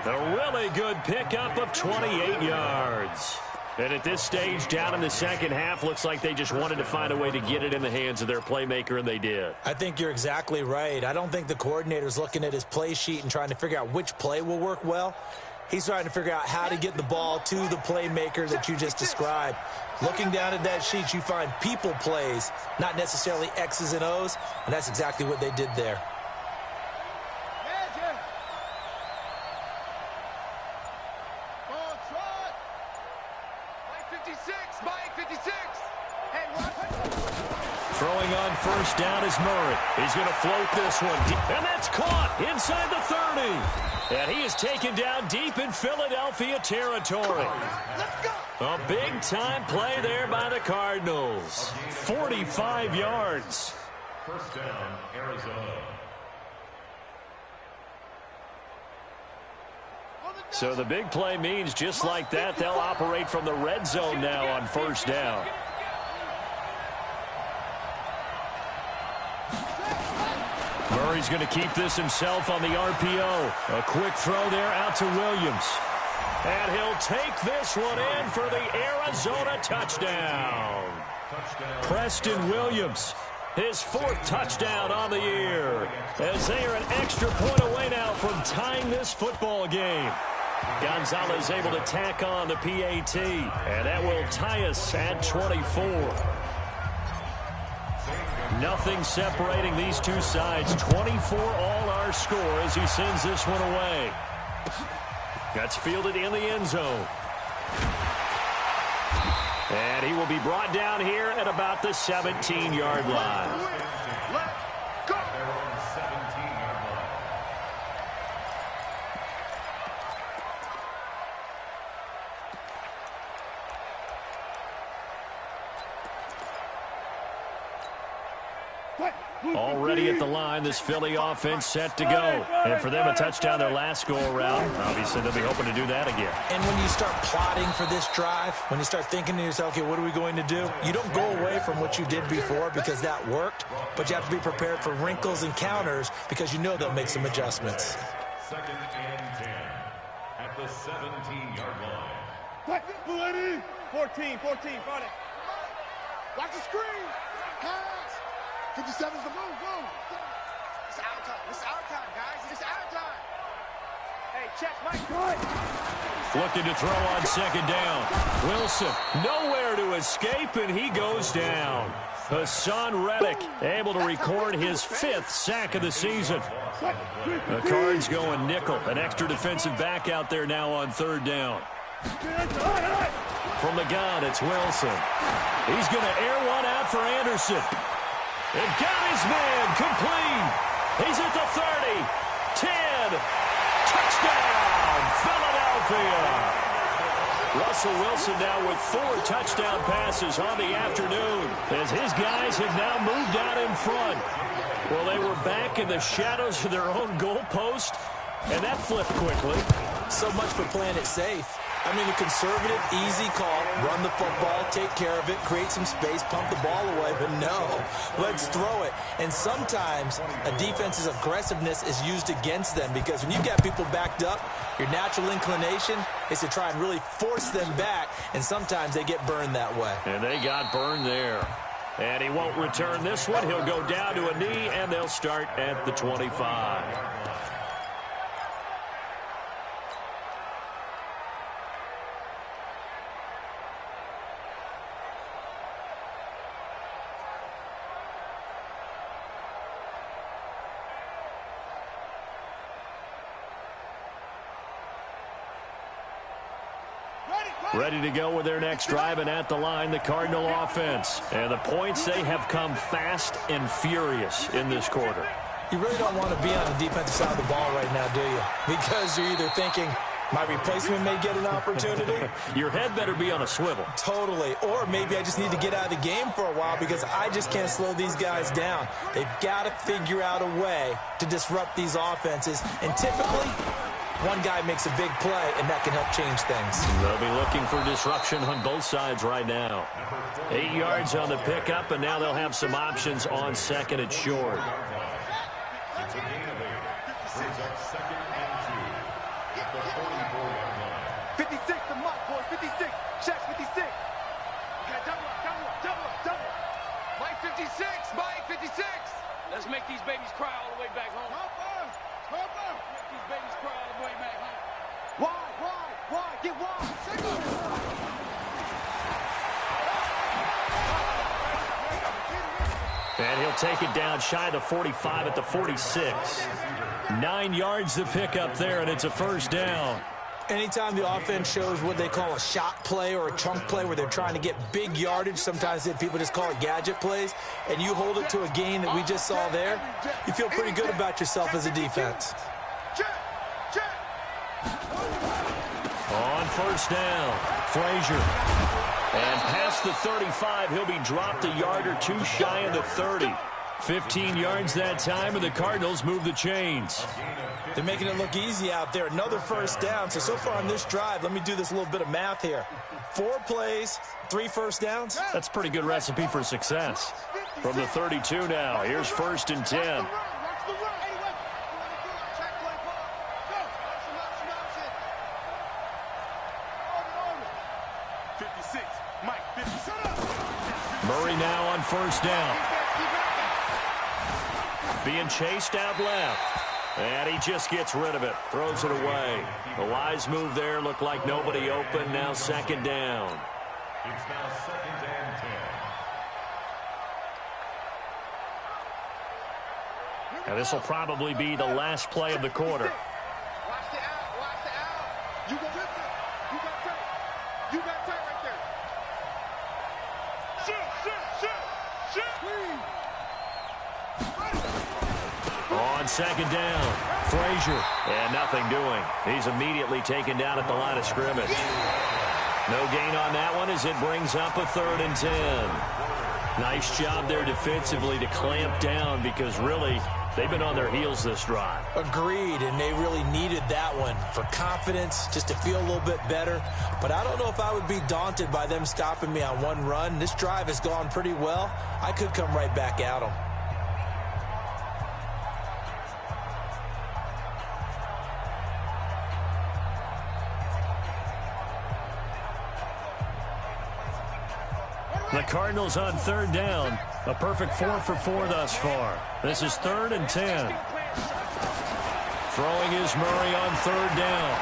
A really good pickup of 28 yards. And at this stage, down in the second half, looks like they just wanted to find a way to get it in the hands of their playmaker, and they did. I think you're exactly right. I don't think the coordinator's looking at his play sheet and trying to figure out which play will work well. He's trying to figure out how to get the ball to the playmaker that you just described. Looking down at that sheet, you find people plays, not necessarily X's and O's, and that's exactly what they did there. Throwing on first down is Murray. He's going to float this one. And that's caught inside the 30. And he is taken down deep in Philadelphia territory. A big-time play there by the Cardinals. 45 yards. First down, Arizona. So the big play means just like that, they'll operate from the red zone now on first down. Murray's going to keep this himself on the RPO. A quick throw there out to Williams. And he'll take this one in for the Arizona touchdown. Preston Williams, his 4th touchdown on the year, as they are an extra point away now from tying this football game. Gonzalez able to tack on the PAT, and that will tie us at 24. Nothing separating these two sides. 24 all our score as he sends this one away. That's fielded in the end zone. And he will be brought down here at about the 17-yard line. Already at the line, this Philly offense set to go. And for them, a touchdown their last go-around. Obviously, they'll be hoping to do that again. And when you start plotting for this drive, when you start thinking to yourself, okay, what are we going to do? You don't go away from what you did before because that worked, but you have to be prepared for wrinkles and counters because you know they'll make some adjustments. 2nd and 10 at the 17-yard line. 14, Friday. Watch the screen. Pass. 57's the move. It's our time. It's our time, guys. It's our time. Hey, check, Mike. Good. Looking to throw on second down. Wilson nowhere to escape, and he goes down. Hassan Reddick able to record his 5th sack of the season. The Cards going nickel. An extra defensive back out there now on 3rd down. From the gun, it's Wilson. He's going to air one out for Anderson. And got his man complete. He's at the 30, 10, touchdown, Philadelphia. Russell Wilson now with 4 touchdown passes on the afternoon as his guys have now moved out in front. Well, they were back in the shadows of their own goalpost, and that flipped quickly. So much for playing it safe. I mean, a conservative, easy call, run the football, take care of it, create some space, pump the ball away, but no, let's throw it. And sometimes a defense's aggressiveness is used against them because when you've got people backed up, your natural inclination is to try and really force them back, and sometimes they get burned that way. And they got burned there. And he won't return this one. He'll go down to a knee, and they'll start at the 25. Ready to go with their next drive, and at the line, the Cardinal offense. And the points, they have come fast and furious in this quarter. You really don't want to be on the defensive side of the ball right now, do you? Because you're either thinking, my replacement may get an opportunity. Your head better be on a swivel. Totally. Or maybe I just need to get out of the game for a while because I just can't slow these guys down. They've got to figure out a way to disrupt these offenses. And typically, one guy makes a big play, and that can help change things. They'll be looking for disruption on both sides right now. 8 yards on the pickup, and now they'll have some options on 2nd and short. It's a gain of 8. Brings up 2nd and 2. 56. Check 56. Okay, double up. Mike 56, Mike 56. Let's make these babies cry all the way back home. Make these babies cry all the way back home. Why? Get wide. And he'll take it down shy of the 45 at the 46. 9 yards to pick up there, and it's a first down. Anytime the offense shows what they call a shot play or a chunk play where they're trying to get big yardage, sometimes people just call it gadget plays, and you hold it to a gain that we just saw there, you feel pretty good about yourself as a defense. On first down, Frazier. And past the 35, he'll be dropped a yard or two shy of the 30. 15 yards that time, and the Cardinals move the chains. They're making it look easy out there. Another first down. So far on this drive, let me do this little bit of math here. 4 plays, 3 first downs. That's a pretty good recipe for success. From the 32 now, here's first and 10. Murray now on first down. Being chased out left. And he just gets rid of it. Throws it away. The wise move there. Looked like nobody open. Now second down. It's now second and 10. And this will probably be the last play of the quarter. Watch the out. You got tight right there. Shoot. On second down, Frazier. And nothing doing. He's immediately taken down at the line of scrimmage. No gain on that one as it brings up a third and 10. Nice job there defensively to clamp down because really they've been on their heels this drive. Agreed, and they really needed that one for confidence, just to feel a little bit better. But I don't know if I would be daunted by them stopping me on one run. This drive has gone pretty well. I could come right back at them. The Cardinals on third down. A perfect 4 for 4 thus far. This is third and 10. Throwing is Murray on third down.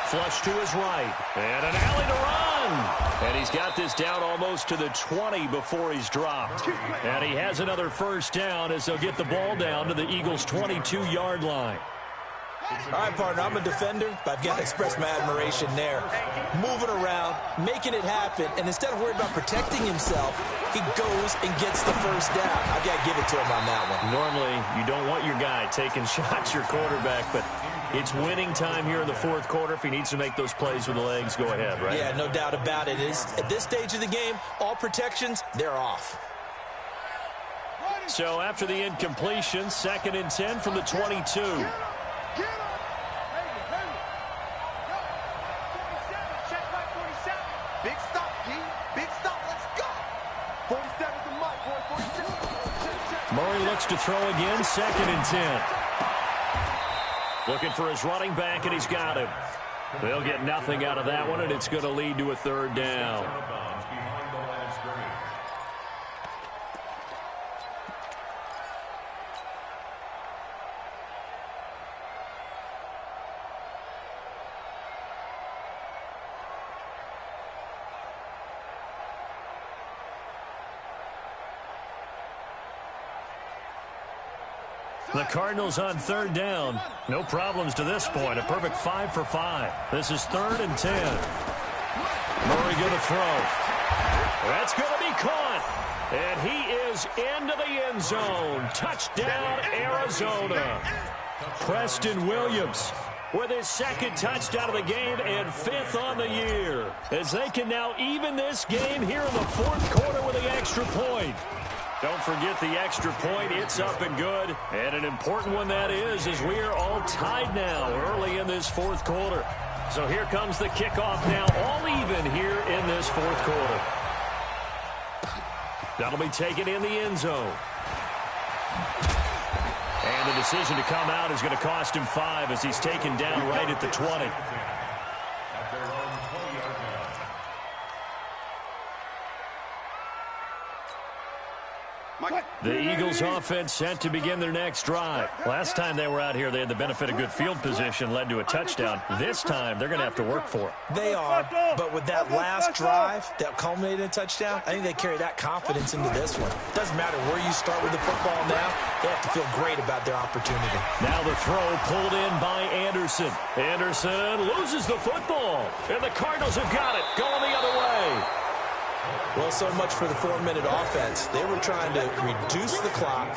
Flush to his right. And an alley to run. And he's got this down almost to the 20 before he's dropped. And he has another first down as they'll get the ball down to the Eagles' 22-yard line. All right, partner, I'm a defender, but I've got to express my admiration there. Moving around, making it happen, and instead of worried about protecting himself, he goes and gets the first down. I've got to give it to him on that one. Normally, you don't want your guy taking shots, your quarterback, but it's winning time here in the fourth quarter. If he needs to make those plays with the legs, go ahead, right? Yeah, no doubt about it. At this stage of the game, all protections, they're off. So after the incompletion, second and 10 from the 22. Big stop, G. Big stop. Let's go. 47 to Mike, boy. 47. Murray looks to throw again, second and 10. Looking for his running back, and he's got him. They'll get nothing out of that one, and it's going to lead to a third down. Behind the line of scrimmage. The Cardinals on third down. No problems to this point. A perfect 5 for 5. This is third and 10. Murray going to throw. That's going to be caught. And he is into the end zone. Touchdown, Arizona. Preston Williams with his second touchdown of the game and 5th on the year. As they can now even this game here in the fourth quarter with the extra point. Don't forget the extra point. It's up and good. And an important one that is, as we are all tied now early in this fourth quarter. So here comes the kickoff now, all even here in this fourth quarter. That'll be taken in the end zone. And the decision to come out is going to cost him 5 as he's taken down right at the 20. At their own 20-yard The Eagles offense set to begin their next drive. Last time they were out here, they had the benefit of good field position, led to a touchdown. This time, they're going to have to work for it. They are, but with that last drive that culminated in a touchdown, I think they carry that confidence into this one. Doesn't matter where you start with the football now, they have to feel great about their opportunity. Now the throw pulled in by Anderson. Anderson loses the football, and the Cardinals have got it, going the other way. Well, so much for the 4-minute offense. They were trying to reduce the clock,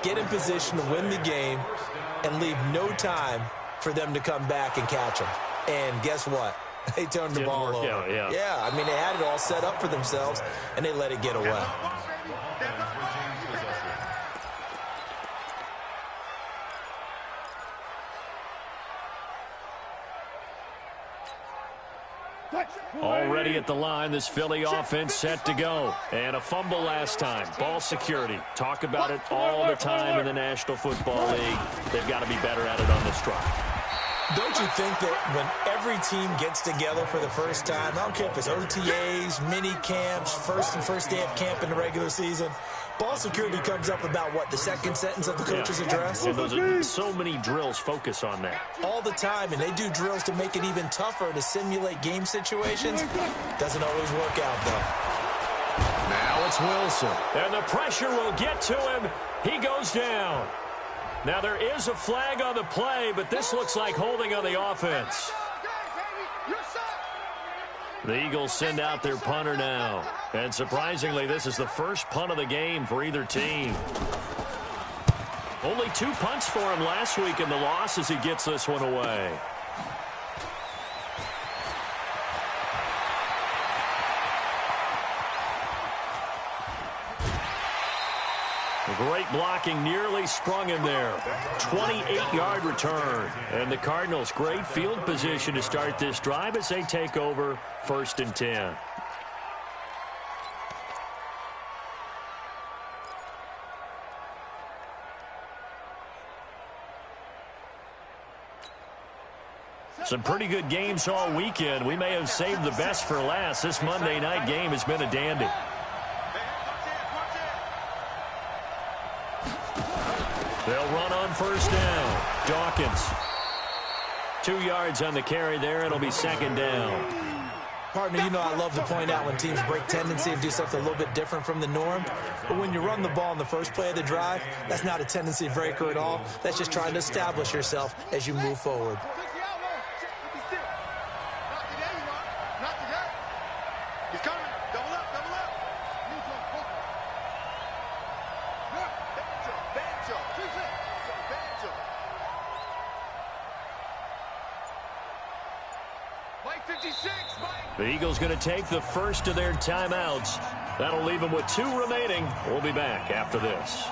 get in position to win the game, and leave no time for them to come back and catch them. And guess what? They turned the ball over. Yeah, I mean, they had it all set up for themselves, and they let it get away. Already at the line, this Philly offense set to go. And a fumble last time. Ball security. Talk about it all the time in the National Football League. They've got to be better at it on this drive. Don't you think that when every team gets together for the first time, I don't care if it's OTAs, mini camps, first day of camp in the regular season, ball security comes up about, what, the second sentence of the coach's address? And those are so many drills focus on that. All the time, and they do drills to make it even tougher to simulate game situations. Doesn't always work out, though. Now it's Wilson. And the pressure will get to him. He goes down. Now there is a flag on the play, but this looks like holding on the offense. The Eagles send out their punter now. And surprisingly, this is the first punt of the game for either team. Only 2 punts for him last week in the loss as he gets this one away. Great blocking, nearly sprung him there. 28-yard return. And the Cardinals, great field position to start this drive as they take over 1st and 10. Some pretty good games all weekend. We may have saved the best for last. This Monday night game has been a dandy. They'll run on 1st down. Dawkins. 2 yards on the carry there. It'll be 2nd down. Partner, you know I love to point out when teams break tendency and do something a little bit different from the norm. But when you run the ball in the first play of the drive, that's not a tendency breaker at all. That's just trying to establish yourself as you move forward. The Eagles going to take the first of their timeouts. That'll leave them with 2 remaining. We'll be back after this.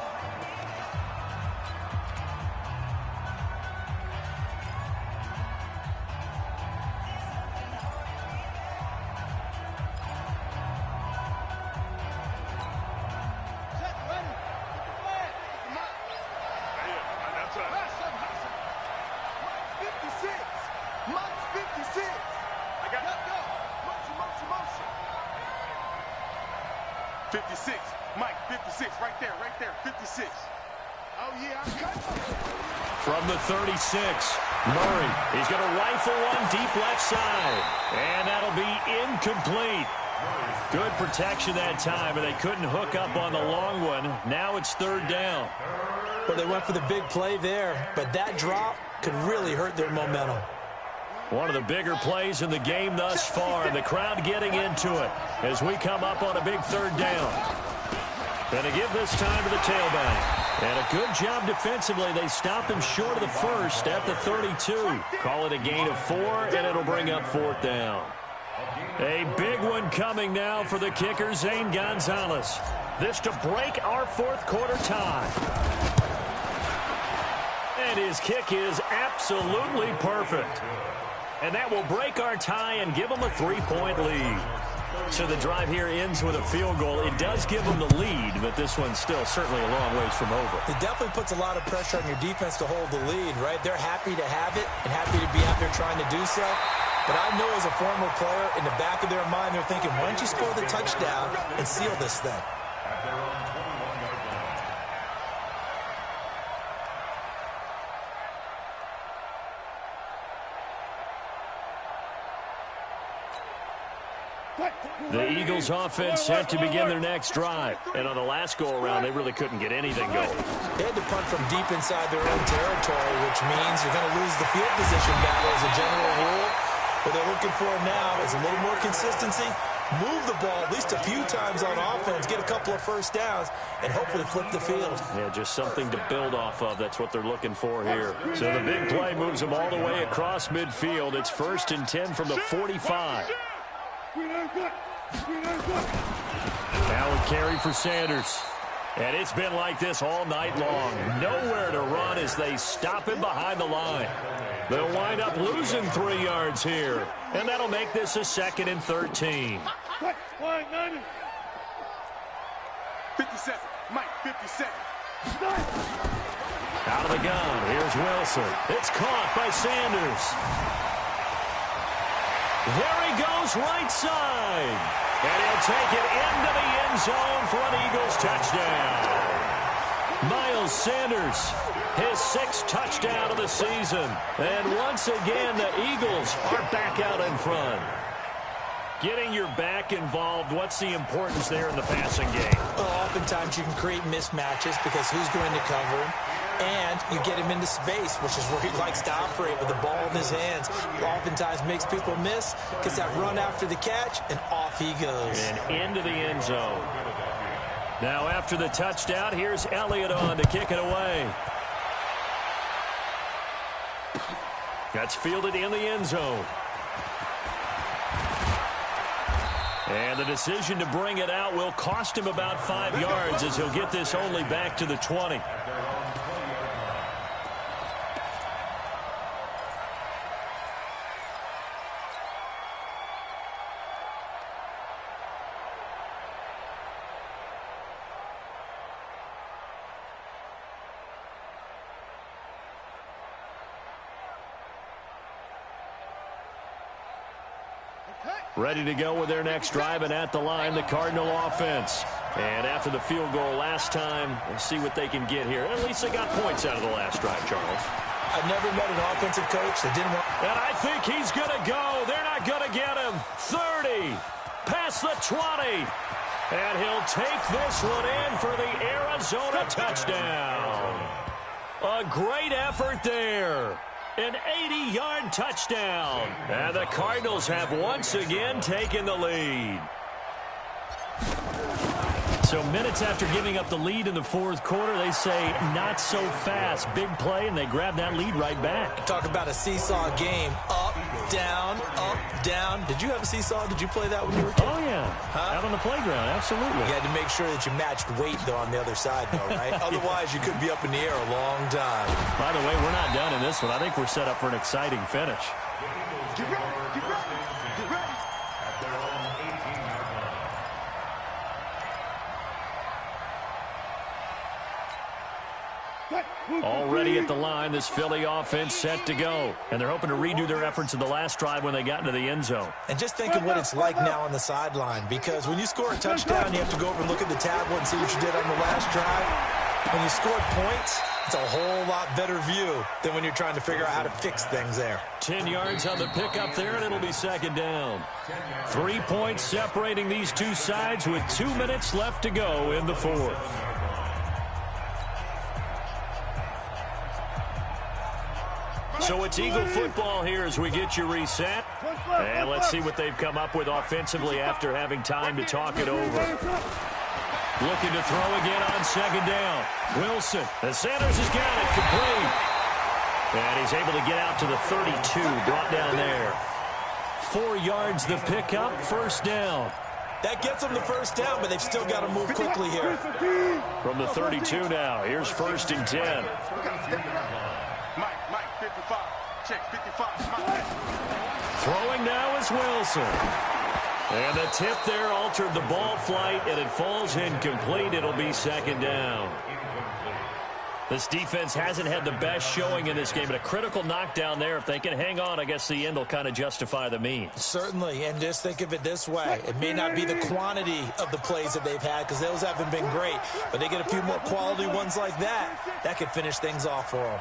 From the 36, Murray. He's going to rifle one deep left side. And that'll be incomplete. Good protection that time, and they couldn't hook up on the long one. Now it's 3rd down. Well, they went for the big play there, but that drop could really hurt their momentum. One of the bigger plays in the game thus far, and the crowd getting into it as we come up on a big 3rd down. Going to give this time to the tailback. And a good job defensively. They stop him short of the first at the 32. Call it a gain of 4, and it'll bring up 4th down. A big one coming now for the kicker, Zane Gonzalez. This to break our 4th quarter tie. And his kick is absolutely perfect. And that will break our tie and give them a 3-point lead. So the drive here ends with a field goal. It does give them the lead, but this one's still certainly a long ways from over. It definitely puts a lot of pressure on your defense to hold the lead, right? They're happy to have it and happy to be out there trying to do so. But I know as a former player, in the back of their mind, they're thinking, why don't you score the touchdown and seal this thing? The Eagles offense set to begin their next drive. And on the last go-around, they really couldn't get anything going. They had to punt from deep inside their own territory, which means you're going to lose the field position battle as a general rule. What they're looking for now is a little more consistency, move the ball at least a few times on offense, get a couple of first downs, and hopefully flip the field. Yeah, just something to build off of. That's what they're looking for here. So the big play moves them all the way across midfield. It's 1st and 10 from the 45. Now a carry for Sanders. And it's been like this all night long. Nowhere to run as they stop him behind the line. They'll wind up losing 3 yards here. And that'll make this a 2nd and 13. 57. Mike, 57. Out of the gun. Here's Wilson. It's caught by Sanders. There he goes right side. And he'll take it into the end zone for an Eagles touchdown. Miles Sanders, his 6th touchdown of the season. And once again, the Eagles are back out in front. Getting your back involved, what's the importance there in the passing game? Well, oftentimes you can create mismatches because who's going to cover him? And you get him into space, which is where he likes to operate with the ball in his hands. Oftentimes makes people miss, gets that run after the catch, and off he goes. And into the end zone. Now after the touchdown, here's Elliott on to kick it away. That's fielded in the end zone. And the decision to bring it out will cost him about 5 yards as he'll get this only back to the 20. Ready to go with their next drive, and at the line, the Cardinal offense. And after the field goal last time, we'll see what they can get here. At least they got points out of the last drive, Charles. I've never met an offensive coach that didn't want... And I think he's going to go. They're not going to get him. 30, past the 20. And he'll take this one in for the Arizona touchdown. A great effort there. An 80-yard touchdown. And the Cardinals have once again taken the lead. So minutes after giving up the lead in the 4th quarter, they say not so fast. Big play, and they grab that lead right back. Talk about a seesaw game. Up, down, up, down. Did you have a seesaw? Did you play that when you were a kid? Oh, yeah. Huh? Out on the playground, absolutely. You had to make sure that you matched weight, though, on the other side, though, right? Otherwise, you could be up in the air a long time. By the way, we're not done in this one. I think we're set up for an exciting finish. Get ready, get ready, get ready. Already at the line, this Philly offense set to go. And they're hoping to redo their efforts in the last drive when they got into the end zone. And just think of what it's like now on the sideline, because when you score a touchdown, you have to go over and look at the tablet and see what you did on the last drive. When you scored points, it's a whole lot better view than when you're trying to figure out how to fix things there. 10 yards on the pickup there, and it'll be 2nd down. 3 points separating these two sides with 2 minutes left to go in the 4th. So it's Eagle football here as we get you reset. And let's see what they've come up with offensively after having time to talk it over. Looking to throw again on 2nd down. Wilson. And Sanders has got it complete. And he's able to get out to the 32. Brought down there. 4 yards the pickup. 1st down. That gets them the 1st down, but they've still got to move quickly here. From the 32 now. Here's 1st and 10. Mike, 55. Check, 55. Mike. Throwing now is Wilson. And the tip there altered the ball flight, and it falls incomplete. It'll be 2nd down. This defense hasn't had the best showing in this game, but a critical knockdown there. If they can hang on, I guess the end will kind of justify the means. Certainly, and just think of it this way. It may not be the quantity of the plays that they've had, because those haven't been great, but they get a few more quality ones like that. That could finish things off for them.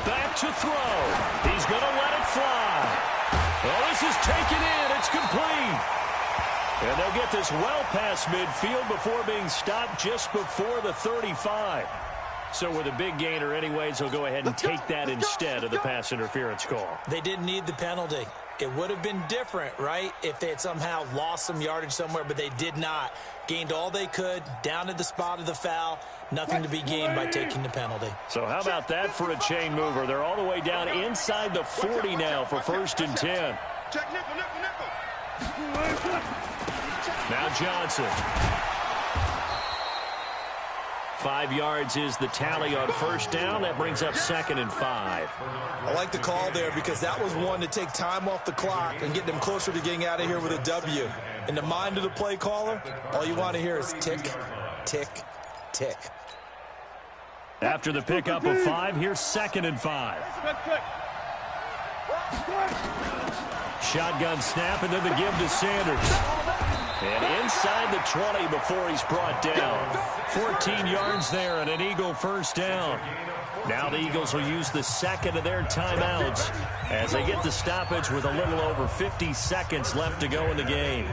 Back to throw. He's going to let it fly. Well, this is taken in. It's complete. And they'll get this well past midfield before being stopped just before the 35. So with a big gainer anyways, they'll go ahead and take that instead of the pass interference call. They didn't need the penalty. It would have been different, right, if they had somehow lost some yardage somewhere, but they did not. Gained all they could, down at the spot of the foul. Nothing to be gained by taking the penalty. So how about that for a chain mover? They're all the way down inside the 40 now for 1st and 10. Check nickel, nickel, nickel. Now Johnson. 5 yards is the tally on 1st down. That brings up 2nd and 5. I like the call there because that was one to take time off the clock and get them closer to getting out of here with a W. In the mind of the play caller, all you want to hear is tick, tick, tick. After the pickup of 5, here's 2nd and 5. Shotgun snap and then the give to Sanders. And inside the 20 before he's brought down. 14 yards there and an Eagle 1st down. Now the Eagles will use the 2nd of their timeouts as they get the stoppage with a little over 50 seconds left to go in the game.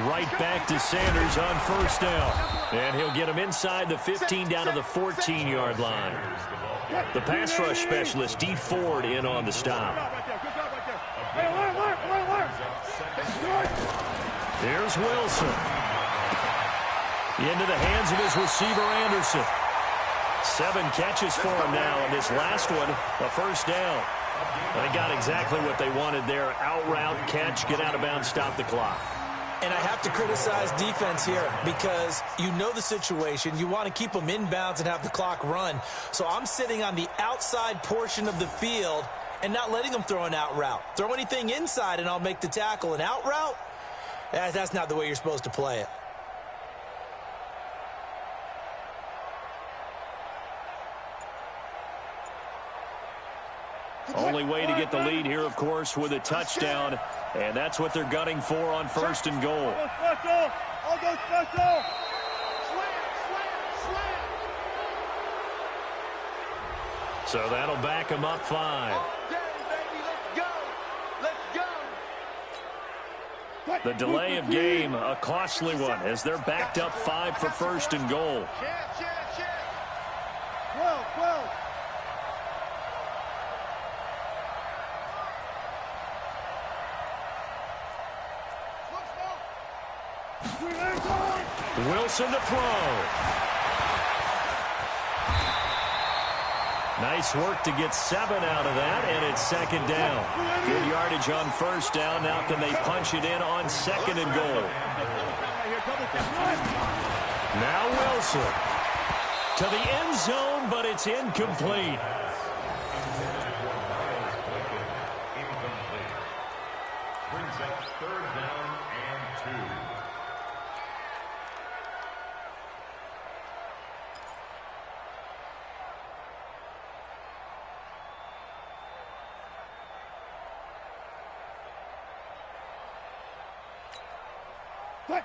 Right back to Sanders on 1st down. And he'll get him inside the 15 down to the 14-yard line. The pass rush specialist, D. Ford, in on the stop. Here's Wilson. Into the hands of his receiver, Anderson. 7 catches for him now, and this last one, a 1st down. They got exactly what they wanted there. Out route, catch, get out of bounds, stop the clock. And I have to criticize defense here because you know the situation. You want to keep them inbounds and have the clock run. So I'm sitting on the outside portion of the field and not letting them throw an out route. Throw anything inside and I'll make the tackle. An out route? That's not the way you're supposed to play it. Only way to get the lead here, of course, with a touchdown. And that's what they're gunning for on 1st and goal. I'll go special. So that'll back them up 5. The delay of game, a costly one, as they're backed up 5 for 1st and goal. 12. Wilson to throw. Nice work to get 7 out of that, and it's 2nd down. Good yardage on 1st down. Now can they punch it in on 2nd and goal? Now Wilson to the end zone, but it's incomplete. Brings up 3rd down and 2.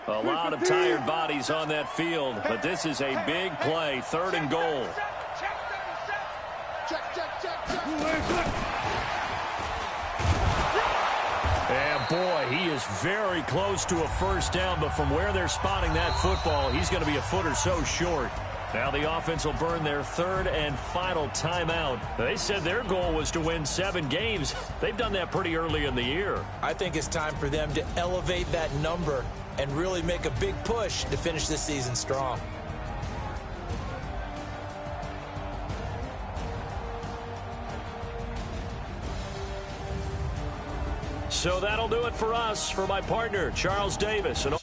A lot of tired bodies on that field, but this is a big play. 3rd and goal. And boy, he is very close to a 1st down, but from where they're spotting that football, he's going to be a foot or so short. Now the offense will burn their 3rd and final timeout. They said their goal was to win 7 games. They've done that pretty early in the year. I think it's time for them to elevate that number and really make a big push to finish this season strong. So that'll do it for us. For my partner, Charles Davis. And